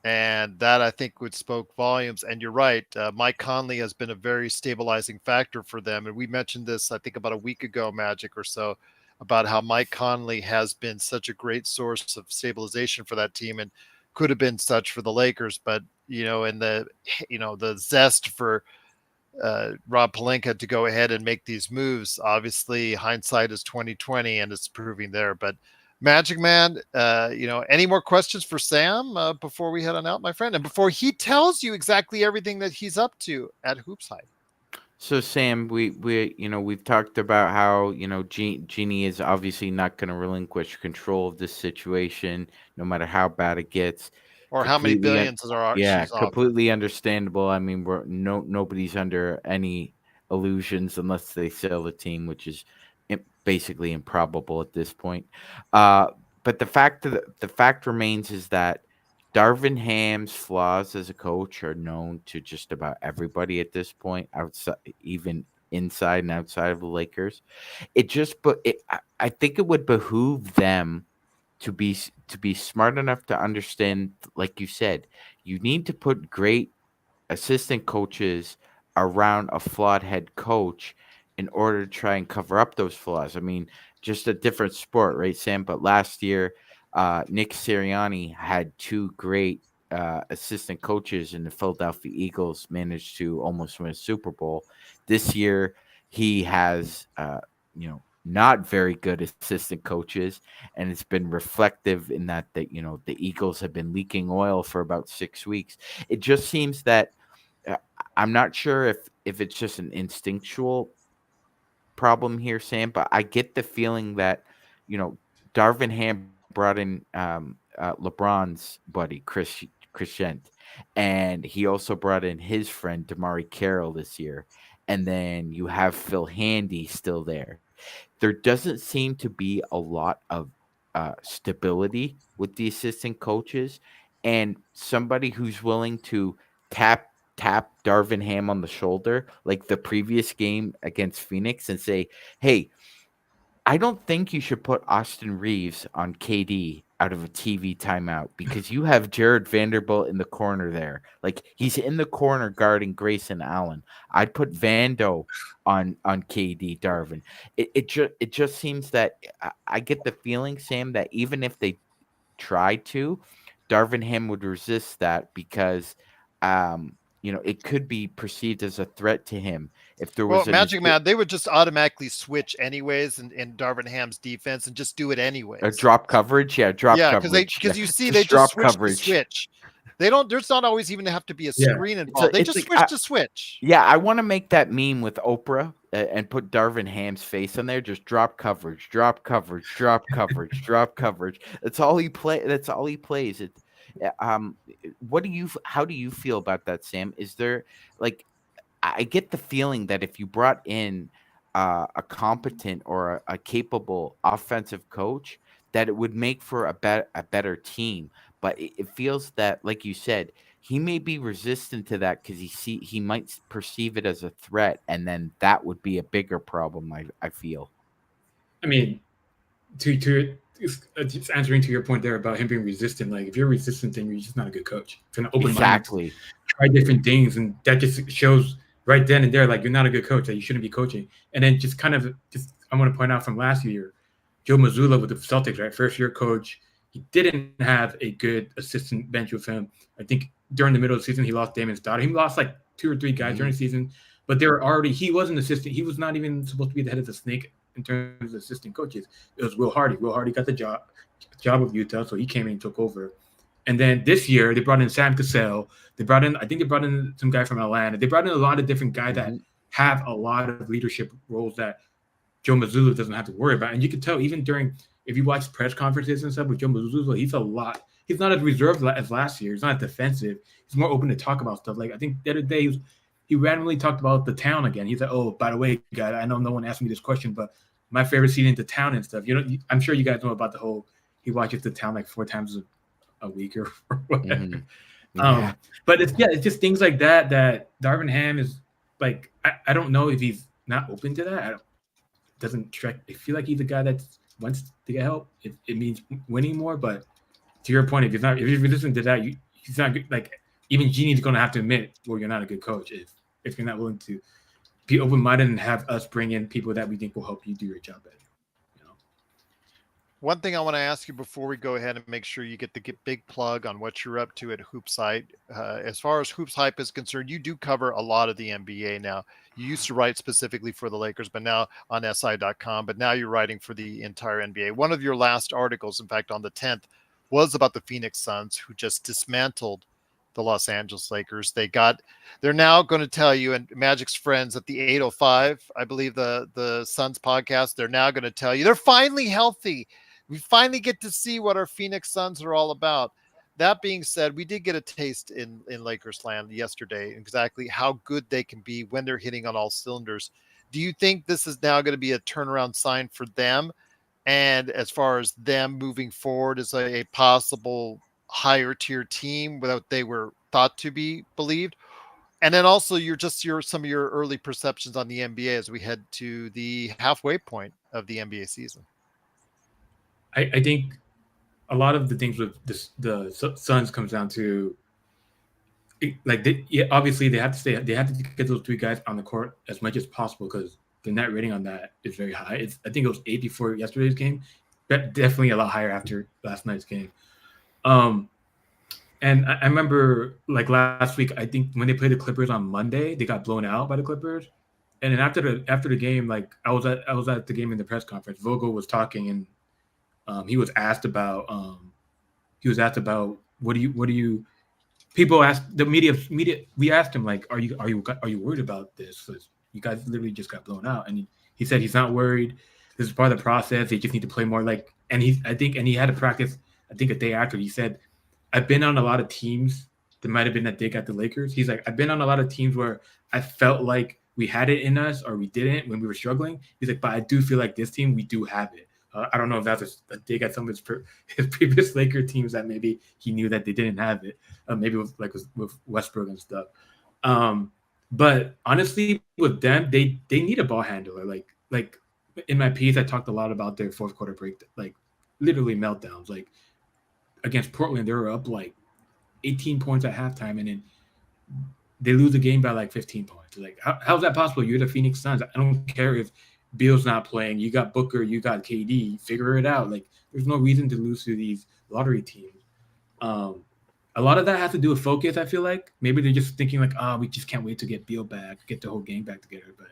And that, I think, would spoke volumes. And you're right. Mike Conley has been a very stabilizing factor for them. And we mentioned this, I think, about a week ago, Magic or so, about how Mike Conley has been such a great source of stabilization for that team and could have been such for the Lakers. But, in the zest for Rob Pelinka to go ahead and make these moves. Obviously, hindsight is 2020, and it's proving there. But Magic Man, any more questions for Sam before we head on out, my friend, and before he tells you exactly everything that he's up to at Hoops Hype? So Sam, we've talked about how Genie is obviously not going to relinquish control of this situation, no matter how bad it gets. Or how many billions she's offered. Completely understandable. I mean, nobody's under any illusions unless they sell the team, which is basically improbable at this point. But the fact remains is that Darvin Ham's flaws as a coach are known to just about everybody at this point, outside, even inside and outside of the Lakers. I think it would behoove them to be smart enough to understand, like you said, you need to put great assistant coaches around a flawed head coach in order to try and cover up those flaws. I mean, just a different sport, right, Sam? But last year, Nick Sirianni had two great assistant coaches, and the Philadelphia Eagles managed to almost win a Super Bowl. This year, he has, not very good assistant coaches, and it's been reflective in that the Eagles have been leaking oil for about 6 weeks. It just seems that I'm not sure if it's just an instinctual problem here, Sam, but I get the feeling that Darvin Ham brought in LeBron's buddy Chris Shent, and he also brought in his friend Damari Carroll this year, and then you have Phil Handy still there. There doesn't seem to be a lot of stability with the assistant coaches, and somebody who's willing to tap Darvin Ham on the shoulder like the previous game against Phoenix and say, "Hey, I don't think you should put Austin Reaves on KD out of a TV timeout because you have Jared Vanderbilt in the corner there. Like he's in the corner guarding Grayson Allen. I'd put Vando on KD Darvin. It just seems that I get the feeling, Sam, that even if they tried to, Darvin Ham would resist that because it could be perceived as a threat to him if there was Magic Man, they would just automatically switch anyways in Darvin Ham's defense and just do it anyways. A drop coverage, coverage. Because you see, they just switch the switch. They don't. There's not always even have to be a screen involved. They just switch to switch. Yeah, I want to make that meme with Oprah and put Darvin Ham's face on there. Just drop coverage, drop coverage, drop coverage, drop coverage. That's all he plays. How do you feel about that, Sam? Is there like I get the feeling that if you brought in a competent or a capable offensive coach, that it would make for a better team. But it feels that, like you said, he may be resistant to that because he might perceive it as a threat, and then that would be a bigger problem. I feel. I mean, to just answering to your point there about him being resistant. Like if you're resistant, then you're just not a good coach. If you're not open-minded, Exactly. try different things, and that just shows right then and there, like you're not a good coach, that you shouldn't be coaching. And then just kind of just I want to point out from last year, Joe Mazzulla with the Celtics, right, first year coach, he didn't have a good assistant bench with him. I think during the middle of the season he lost Damon Stoudemire. He lost like 2 or 3 guys during the season, but they were already he was an assistant. He was not even supposed to be the head of the snake in terms of assistant coaches. It was Will Hardy. Will Hardy got the job with Utah, so he came in and took over. And then this year, they brought in Sam Cassell. I think they brought in some guy from Atlanta. They brought in a lot of different guys that have a lot of leadership roles that Joe Mazzulla doesn't have to worry about. And you can tell even if you watch press conferences and stuff with Joe Mazzulla, he's not as reserved as last year. He's not defensive. He's more open to talk about stuff. Like I think the other day he randomly talked about the town again. He's like, oh, by the way, guys, I know no one asked me this question, but my favorite season in the town and stuff. I'm sure you guys know about the whole he watches the town like 4 times a week or whatever. But it's just things like that Darvin Ham is like, I don't know if he's not open to that. I feel like he's a guy that wants to get help. It means winning more, but to your point, if you're listening to that, he's not good. Like even Genie's going to have to admit, well, you're not a good coach if you're not willing to be open-minded and have us bring in people that we think will help you do your job better. One thing I want to ask you before we go ahead and make sure you get the big plug on what you're up to at Hoops Hype. As far as Hoops Hype is concerned, you do cover a lot of the NBA now. You used to write specifically for the Lakers, but now on SI.com, but now you're writing for the entire NBA. One of your last articles, in fact, on the 10th, was about the Phoenix Suns, who just dismantled the Los Angeles Lakers. They're now going to tell you, and Magic's friends at the 805, I believe the Suns podcast, they're now going to tell you they're finally healthy. We finally get to see what our Phoenix Suns are all about. That being said, we did get a taste in Lakers land yesterday, exactly how good they can be when they're hitting on all cylinders. Do you think this is now going to be a turnaround sign for them? And as far as them moving forward as a possible higher tier team without they were thought to be believed? And then also some of your early perceptions on the NBA as we head to the halfway point of the NBA season. I think a lot of the things with the Suns comes down to obviously they have to get those 3 guys on the court as much as possible because the net rating on that is very high. I think it was 8 before yesterday's game, but definitely a lot higher after last night's game. And I remember like last week, I think when they played the Clippers on Monday, they got blown out by the Clippers. And then after the game, like I was at the game in the press conference, Vogel was talking and he was asked about what do you people asked the media we asked him like are you worried about this because you guys literally just got blown out, and he said he's not worried. This is part of the process. They just need to play more and he had to practice I think a day after. He said, I've been on a lot of teams that might have been that dig at the Lakers. He's like, I've been on a lot of teams where I felt like we had it in us or we didn't when we were struggling. He's like, but I do feel like this team we do have it. I don't know if that's a dig at some of his previous Laker teams that maybe he knew that they didn't have it. Maybe with Westbrook and stuff. But honestly, with them, they need a ball handler. Like in my piece, I talked a lot about their fourth quarter break, like literally meltdowns. Like against Portland, they were up like 18 points at halftime, and then they lose the game by like 15 points. Like how's that possible? You're the Phoenix Suns. I don't care if Beal's not playing. You got Booker, you got KD. Figure it out. Like there's no reason to lose to these lottery teams. A lot of that has to do with focus. I feel like maybe they're just thinking like, we just can't wait to get Beal back, get the whole game back together. But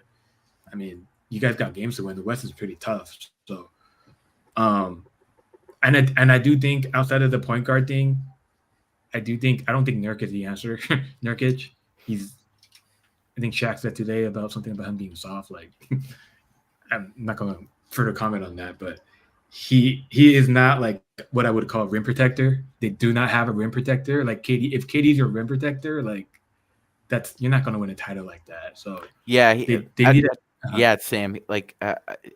I mean, you guys got games to win. The West is pretty tough. So, and I do think outside of the point guard thing, I don't think Nurk is the answer. Nurkic, I think Shaq said today about something about him being soft. Like, I'm not going to further comment on that, but he is not like what I would call a rim protector. They do not have a rim protector. Like KD, if KD's your rim protector, like you're not going to win a title like that. So Yeah, they need a yeah, Sam. Like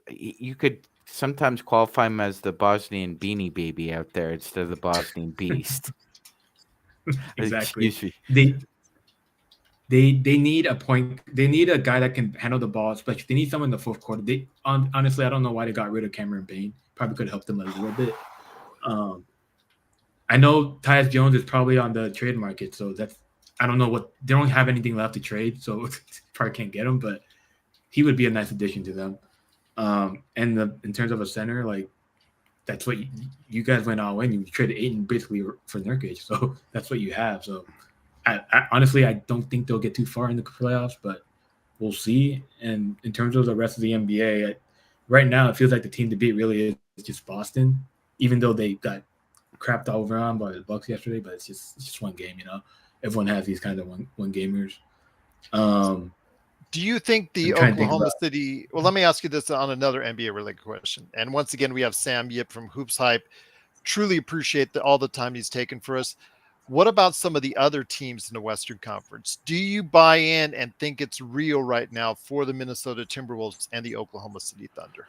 you could sometimes qualify him as the Bosnian Beanie Baby out there instead of the Bosnian Beast. exactly. Excuse me. They need a point. They need a guy that can handle the ball, especially they need someone in the fourth quarter. They honestly, I don't know why they got rid of Cameron Payne. Probably could help them a little bit. I know Tyus Jones is probably on the trade market, so I don't know what they don't have anything left to trade, so probably can't get him. But he would be a nice addition to them. And in terms of a center, like that's what you guys went all in. You traded Ayton basically for Nurkic, so that's what you have. So I honestly, I don't think they'll get too far in the playoffs, but we'll see. And in terms of the rest of the NBA, right now it feels like the team to beat really is just Boston, even though they got crapped over on by the Bucks yesterday. But it's just one game, Everyone has these kind of one gamers. Do you think the Oklahoma City? Well, let me ask you this on another NBA related question. And once again, we have Sam Yip from Hoops Hype. Truly appreciate all the time he's taken for us. What about some of the other teams in the Western Conference? Do you buy in and think it's real right now for the Minnesota Timberwolves and the Oklahoma City Thunder?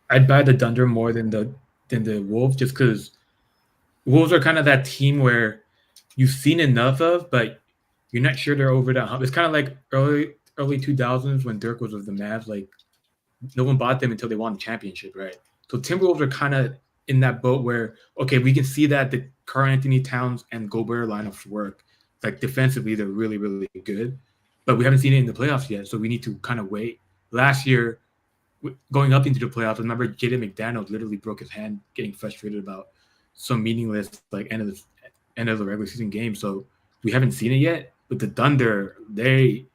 I'd buy the Thunder more than the Wolves, just because Wolves are kind of that team where you've seen enough of, but you're not sure they're over that hump. It's kind of like early 2000s when Dirk was with the Mavs. Like no one bought them until they won the championship, right? So Timberwolves are kind of in that boat where, okay, we can see that the Karl-Anthony Towns and Gobert lineups work. Like defensively, they're really, really good, but we haven't seen it in the playoffs yet. So we need to kind of wait. Last year, going up into the playoffs, I remember Jaden McDaniels literally broke his hand getting frustrated about some meaningless like end of the regular season game. So we haven't seen it yet. But the Thunder, they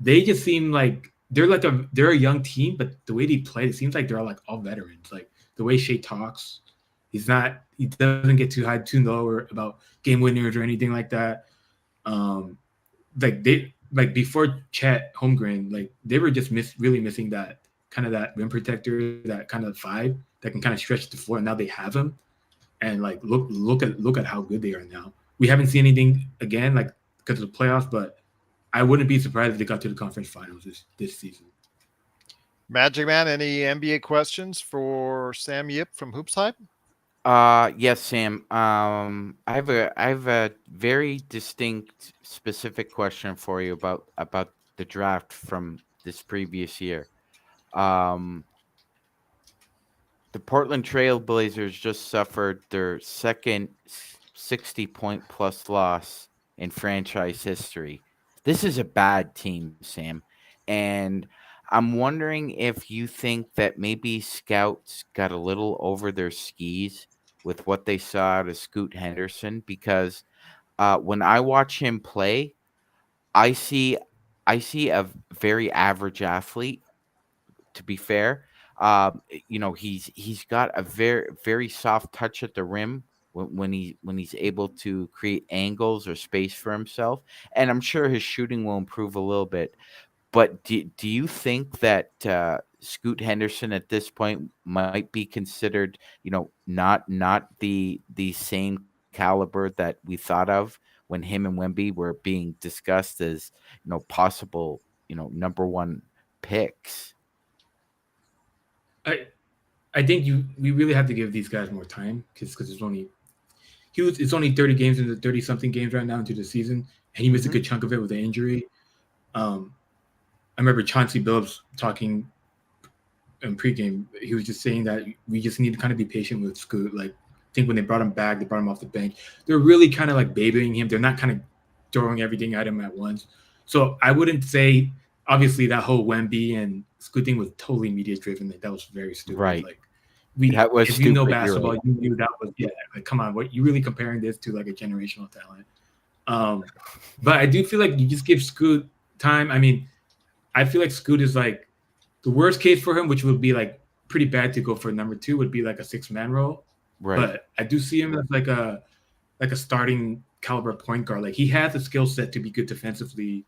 just seem like they're a young team, but the way they play, it seems like they're all veterans. Like the way Shea talks, he doesn't get too high, too low or about game winners or anything like that. Before Chet Holmgren, like they were just really missing that kind of that rim protector, that kind of five that can kind of stretch the floor. And now they have him, and like look at how good they are now. We haven't seen anything again, like because of the playoffs, but I wouldn't be surprised if they got to the conference finals this season. Magic Man, any NBA questions for Sam Yip from Hoops Hype? Yes, Sam. I have a very distinct, specific question for you about the draft from this previous year. The Portland Trail Blazers just suffered their second 60-point-plus loss in franchise history. This is a bad team, Sam, and I'm wondering if you think that maybe scouts got a little over their skis with what they saw out of Scoot Henderson, because when I watch him play, I see a very average athlete. To be fair, he's got a very soft touch at the rim when he's able to create angles or space for himself, and I'm sure his shooting will improve a little bit. But do you think that Scoot Henderson at this point might be considered, not the same caliber that we thought of when him and Wemby were being discussed as, possible, number one picks? I think we really have to give these guys more time because it's only 30 games into 30 something games right now into the season, and he missed a good chunk of it with the injury. I remember Chauncey Billups talking in pregame. He was just saying that we just need to kind of be patient with Scoot. Like, I think when they brought him back, they brought him off the bench. They're really kind of like babying him. They're not kind of throwing everything at him at once. So I wouldn't say, obviously, that whole Wemby and Scoot thing was totally media driven. Like, that was very stupid. Right. Like, that was if stupid, you know basketball, you knew that was like, come on, what you really comparing this to like a generational talent? But I do feel like you just give Scoot time. I mean, I feel like Scoot is like the worst case for him, which would be like pretty bad to go for number two, would be like a 6-man role. Right. But I do see him as like a starting caliber point guard. Like he has a skill set to be good defensively,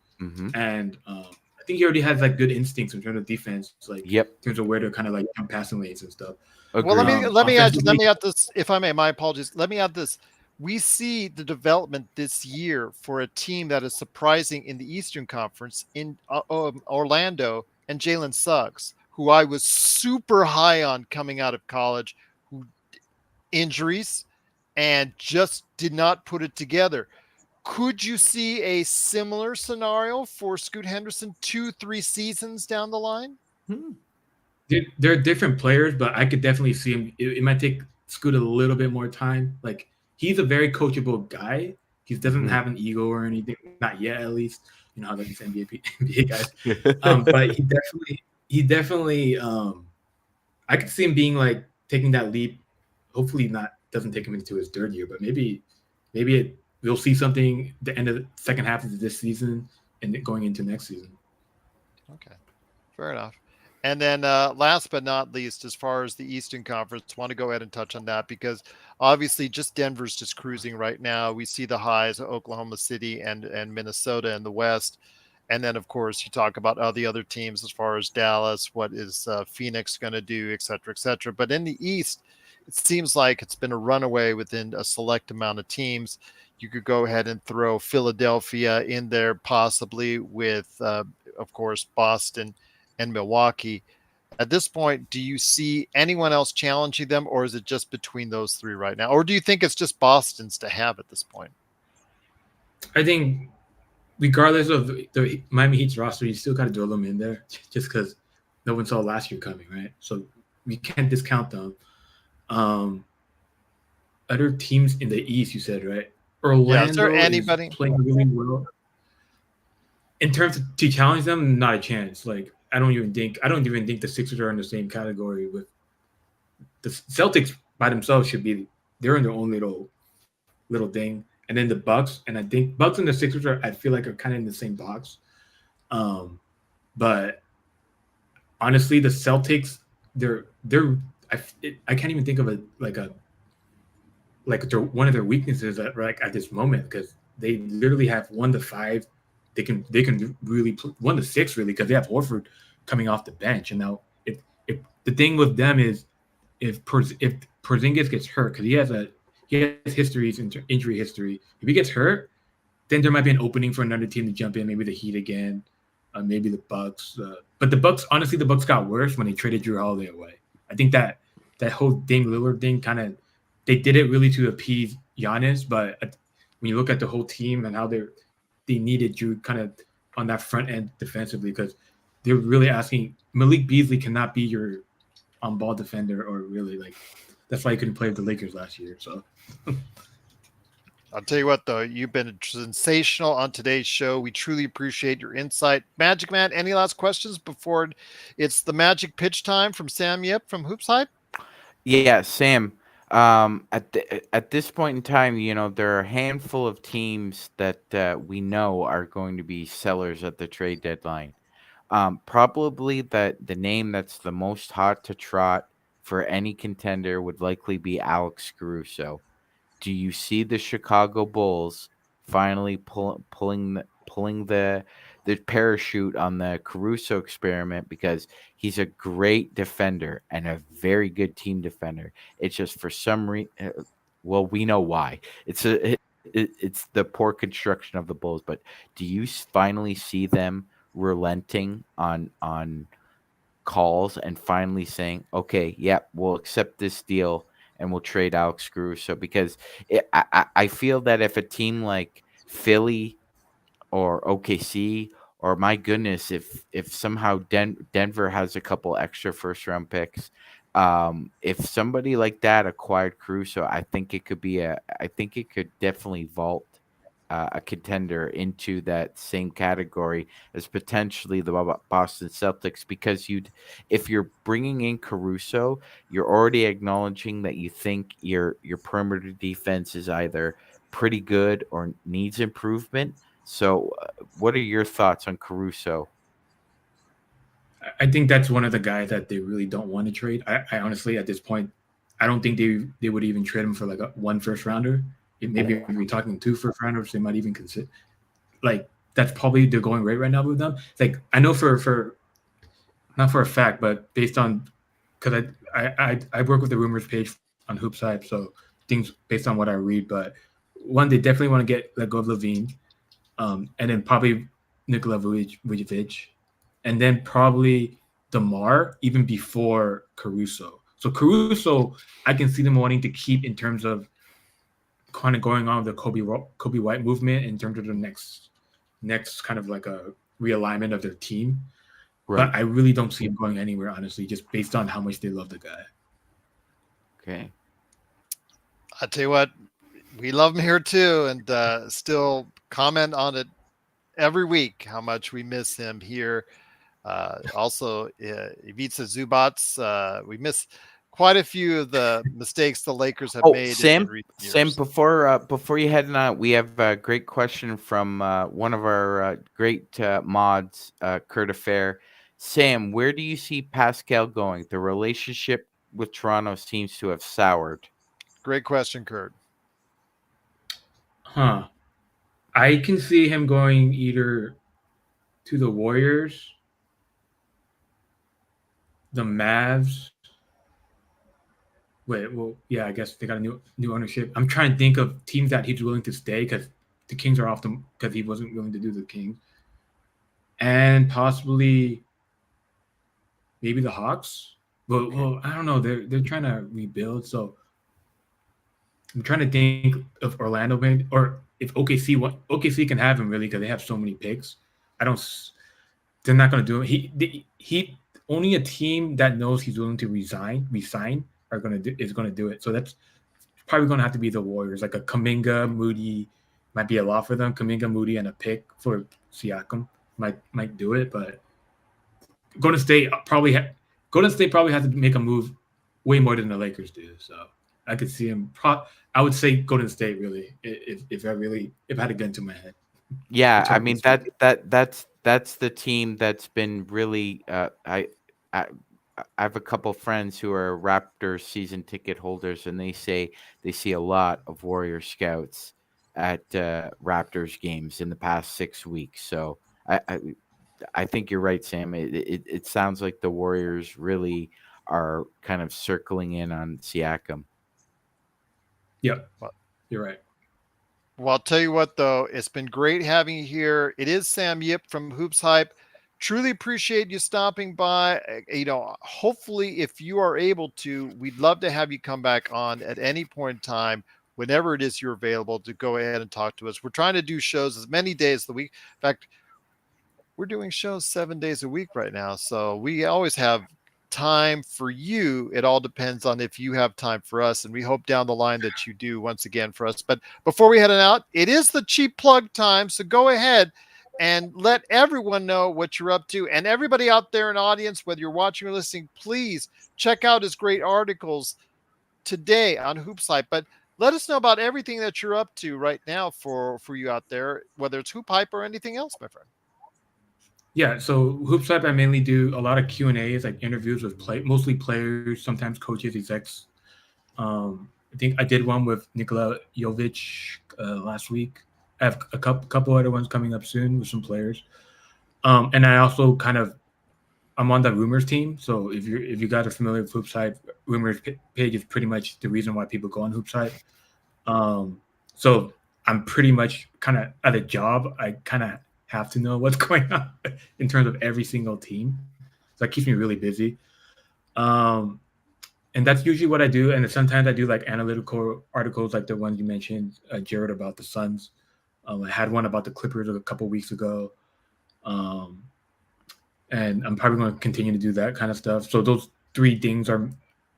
and I think he already has like good instincts in terms of defense, like Yep. in terms of where to kind of like jump passing lanes and stuff. Well, Agreed. let me add Offensively, this, if I may. My apologies. Let me add this. We see the development this year for a team that is surprising in the Eastern Conference in Orlando and Jalen Suggs, who I was super high on coming out of college, who injuries and just did not put it together. Could you see a similar scenario for Scoot Henderson 2-3 seasons down the line? they're different players, but I could definitely see him. It might take Scoot a little bit more time. Like he's a very coachable guy. He doesn't have an ego or anything, not yet at least. You know how these NBA guys. But he definitely. I could see him being like taking that leap. Hopefully, not doesn't take him into his third year, but maybe we'll see something the end of the second half of this season and going into next season. Okay, fair enough. And then last but not least, as far as the Eastern Conference, want to go ahead and touch on that because obviously just Denver's just cruising right now. We see the highs of Oklahoma City and Minnesota in the West. And then, of course, you talk about all the other teams as far as Dallas, what is Phoenix going to do, et cetera, et cetera. But in the East, it seems like it's been a runaway within a select amount of teams. You could go ahead and throw Philadelphia in there possibly with, of course, Boston and Milwaukee. At this point, do you see anyone else challenging them, or is it just between those three right now? Or do you think it's just Boston's to have at this point? I think regardless of the Miami Heat's roster, you still got to throw them in there just because no one saw last year coming, right? So we can't discount them. Other teams in the East, you said, right? Orlando is there anybody is playing really well. In terms of to challenge them, not a chance. Like I don't even think the Sixers are in the same category with the Celtics by themselves. They're in their own little thing. And then the Bucks, and I think Bucks and the Sixers I feel like are kind of in the same box. But honestly, the Celtics, I can't even think of one of their weaknesses at this moment because they literally have 1-5. They can really 1-6 really because they have Horford coming off the bench. And now if the thing with them is if Porzingis gets hurt because he has injury history. If he gets hurt, then there might be an opening for another team to jump in. Maybe the Heat again, maybe the Bucks. But the Bucks got worse when they traded Jrue Holiday away. I think that whole Dame Lillard thing they did it really to appease Giannis. But when you look at the whole team and how they needed Jrue kind of on that front end defensively because they're really asking Malik Beasley cannot be your on-ball defender or really like. That's why he couldn't play with the Lakers last year. So I'll tell you what, though, you've been sensational on today's show. We truly appreciate your insight. Magic Man, any last questions before it's the magic pitch time from Sam Yip from Hoops Hype? Yeah, Sam. At this point in time, there are a handful of teams that we know are going to be sellers at the trade deadline. Probably the name that's the most hot to trot for any contender would likely be Alex Caruso. Do you see the Chicago Bulls finally pulling the parachute on the Caruso experiment because he's a great defender and a very good team defender? It's just for some reason, well, we know why. It's the poor construction of the Bulls. But do you finally see them relenting on calls and finally saying, okay, yeah, we'll accept this deal and we'll trade Alex Caruso? Because I feel that if a team like Philly or OKC, or my goodness, if somehow Denver has a couple extra first round picks, if somebody like that acquired Caruso, I think it could definitely vault a contender into that same category as potentially the Boston Celtics, because if you're bringing in Caruso, you're already acknowledging that you think your perimeter defense is either pretty good or needs improvement. So, what are your thoughts on Caruso? I think that's one of the guys that they really don't want to trade. I honestly, at this point, I don't think they would even trade him for like one first rounder. Maybe if we're talking 2 first rounders, they might even consider. Like that's probably the going rate right now with them. It's like I know for not for a fact, but based on because I work with the rumors page on Hoops Hype, so things based on what I read. But one, they definitely want to let go of Levine, and then probably Nikola Vujovic, and then probably DeMar even before Caruso. So Caruso, I can see them wanting to keep in terms of kind of going on with the Kobe White movement in terms of the next kind of like a realignment of their team. Right. But I really don't see him going anywhere, honestly, just based on how much they love the guy. Okay. I tell you what, we love him here too, and still comment on it every week how much we miss him here. Also, Ivica Zubats, we miss quite a few of the mistakes the Lakers have made in recent years. Sam, before you head on, we have a great question from one of our great mods, Kurt Affair. Sam, where do you see Pascal going? The relationship with Toronto seems to have soured. Great question, Kurt. Huh. I can see him going either to the Warriors, the Mavs. Wait, well, yeah, I guess they got a new ownership. I'm trying to think of teams that he's willing to stay because the Kings are off them because he wasn't willing to do the Kings, and possibly maybe the Hawks. Well, I don't know. They're trying to rebuild, so I'm trying to think of Orlando maybe, or if OKC can have him really because they have so many picks. I don't. They're not going to do it. He only a team that knows he's willing to resign is going to do it. So that's probably going to have to be the Warriors, like a Kuminga, Moody might be a lot for them. Kuminga, Moody, and a pick for Siakam might do it, but Golden State probably has to make a move way more than the Lakers do. So I could see him. I would say Golden State really, if I had to get into my head. Yeah, I mean that's the team that's been really. I have a couple friends who are Raptors season ticket holders, and they say they see a lot of Warrior scouts at Raptors games in the past 6 weeks. So I think you're right, Sam. It sounds like the Warriors really are kind of circling in on Siakam. Yep, you're right. Well, I'll tell you what, though, it's been great having you here. It is Sam Yip from Hoops Hype. Truly appreciate you stopping by. Hopefully, if you are able to, we'd love to have you come back on at any point in time, whenever it is you're available, to go ahead and talk to us. We're trying to do shows as many days a week. In fact, we're doing shows 7 days a week right now. So we always have time for you. It all depends on if you have time for us, and we hope down the line that you do once again for us. But before we head on out, it is the cheap plug time, so go ahead and let everyone know what you're up to. And everybody out there in the audience, whether you're watching or listening, please check out his great articles today on Hoops Hype. But let us know about everything that you're up to right now for you out there, whether it's Hoop Hype or anything else, my friend. Yeah, so Hoops Hype, I mainly do a lot of Q&As, like interviews with mostly players, sometimes coaches, execs. I think I did one with Nikola Jovic last week. I have a couple other ones coming up soon with some players. And I also I'm on the rumors team. So if you guys are familiar with Hoops Hype, rumors page is pretty much the reason why people go on Hoops Hype. So I'm pretty much kind of at a job. I kind of have to know what's going on in terms of every single team. So that keeps me really busy. And that's usually what I do. And sometimes I do like analytical articles like the ones you mentioned, Jared, about the Suns. I had one about the Clippers a couple weeks ago. And I'm probably going to continue to do that kind of stuff. So those 3 things are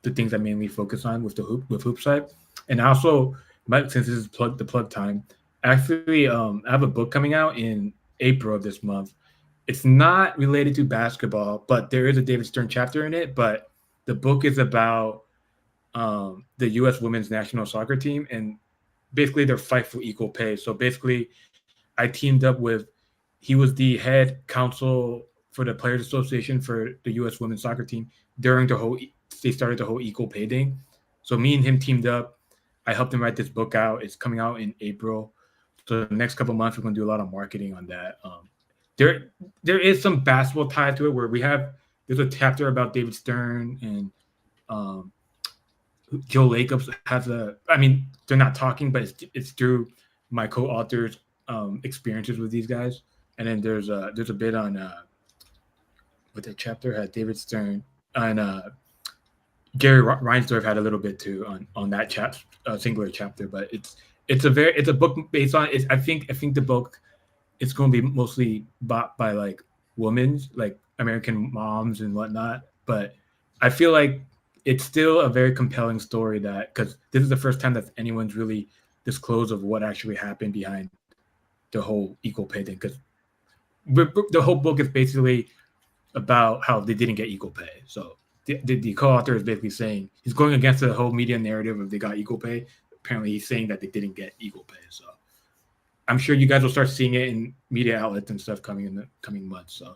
the things I mainly focus on with Hoops Hype. And also, since this is the plug time, actually, I have a book coming out in April of this month. It's not related to basketball, but there is a David Stern chapter in it. But the book is about the U.S. women's national soccer team and basically their fight for equal pay. So basically, I teamed up with, he was the head counsel for the Players Association for the U.S. women's soccer team during they started the whole equal pay thing. So me and him teamed up. I helped him write this book out. It's coming out in April. So the next couple months, we're going to do a lot of marketing on that. There is some basketball tied to it where there's a chapter about David Stern and Joe Lacobs they're not talking, but it's through my co-authors' experiences with these guys. And then there's a bit on what the chapter had David Stern and Gary Reinsdorf had a little bit too on that singular chapter. But it's a book based on I think the book it's going to be mostly bought by like women, like American moms and whatnot. But I feel like it's still a very compelling story because this is the first time that anyone's really disclosed of what actually happened behind the whole equal pay thing. Because the whole book is basically about how they didn't get equal pay. So the co-author is basically saying he's going against the whole media narrative of they got equal pay. Apparently, he's saying that they didn't get equal pay. So I'm sure you guys will start seeing it in media outlets and stuff coming in the coming months. So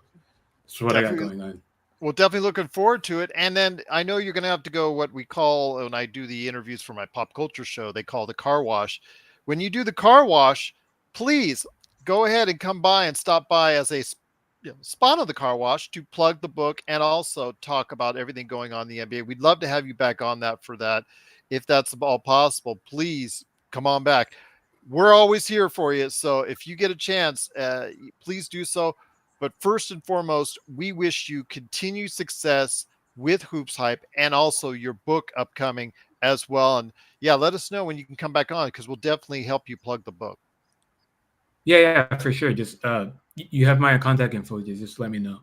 that's what I got going on. Well, definitely looking forward to it. And then I know you're going to have to go what we call, when I do the interviews for my pop culture show, they call the car wash. When you do the car wash, please go ahead and come by and stop by as a spot of the car wash to plug the book and also talk about everything going on in the NBA. We'd love to have you back on that for that. If that's all possible, please come on back. We're always here for you. So if you get a chance, please do so. But first and foremost, we wish you continued success with Hoops Hype and also your book upcoming as well. And yeah, let us know when you can come back on because we'll definitely help you plug the book. Yeah, for sure. Just you have my contact info. Just let me know.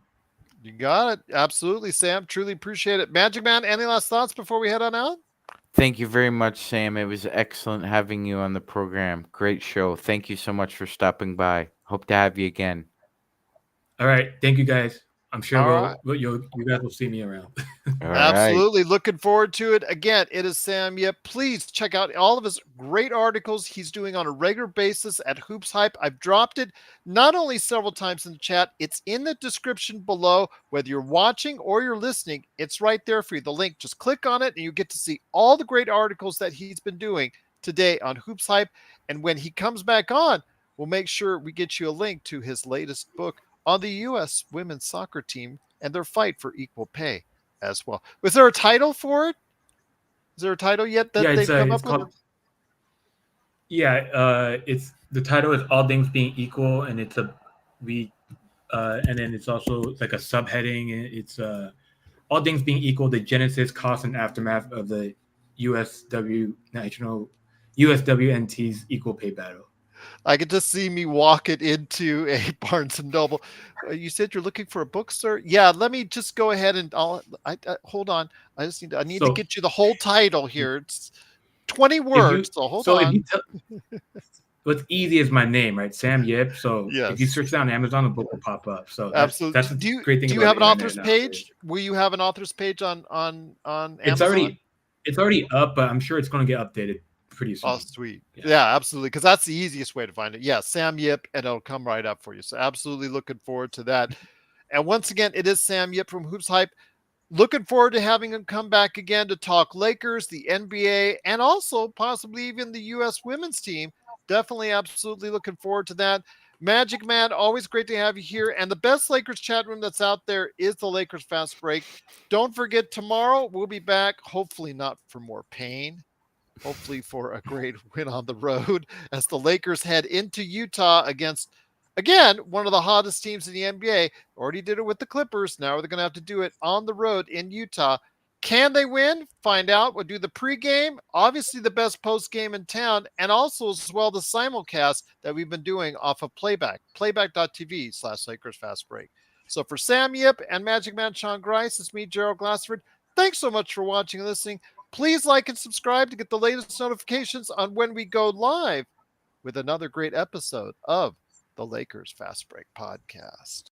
You got it. Absolutely, Sam. Truly appreciate it. Magic Man, any last thoughts before we head on out? Thank you very much, Sam. It was excellent having you on the program. Great show. Thank you so much for stopping by. Hope to have you again. All right. Thank you, guys. I'm sure you guys will see me around. Absolutely. Right. Looking forward to it. Again, it is Sam Yip. Please check out all of his great articles he's doing on a regular basis at Hoops Hype. I've dropped it not only several times in the chat, it's in the description below. Whether you're watching or you're listening, it's right there for you. The link, just click on it and you get to see all the great articles that he's been doing today on Hoops Hype. And when he comes back on, we'll make sure we get you a link to his latest book on the U.S. women's soccer team and their fight for equal pay as well. Was there a title for it? Is there a title yet that they've come up with? It's the title is All Things Being Equal, and and then it's also like a subheading. It's All Things Being Equal: The Genesis, Cost, and Aftermath of the USWNT's Equal Pay Battle. I could just see me walking into a Barnes and Noble. You said you're looking for a book, sir? Yeah, let me just go ahead and hold on. I need to get you the whole title here. It's 20 words, so hold on. What's easy is my name, right? Sam Yip. So if you search down Amazon, the book will pop up. So absolutely. That's the great thing. Do you have an author's page? Will you have an author's page on Amazon? It's already up, but I'm sure it's going to get updated pretty soon. Oh, sweet. Yeah, absolutely. Because that's the easiest way to find it. Yeah, Sam Yip, and it'll come right up for you. So absolutely looking forward to that. And once again, it is Sam Yip from Hoops Hype. Looking forward to having him come back again to talk Lakers, the NBA, and also possibly even the U.S. women's team. Definitely, absolutely looking forward to that. Magic Man, always great to have you here. And the best Lakers chat room that's out there is the Lakers Fast Break. Don't forget, tomorrow we'll be back, hopefully not for more pain. Hopefully for a great win on the road as the Lakers head into Utah against, again, one of the hottest teams in the NBA. Already did it with the Clippers. Now they're going to have to do it on the road in Utah. Can they win? Find out. We'll do the pregame, obviously the best postgame in town, and also as well the simulcast that we've been doing off of playback.tv/Lakers Fast Break. So for Sam Yip and Magic Man Sean Grice, it's me, Gerald Glassford. Thanks so much for watching and listening. Please like and subscribe to get the latest notifications on when we go live with another great episode of the Lakers Fast Break Podcast.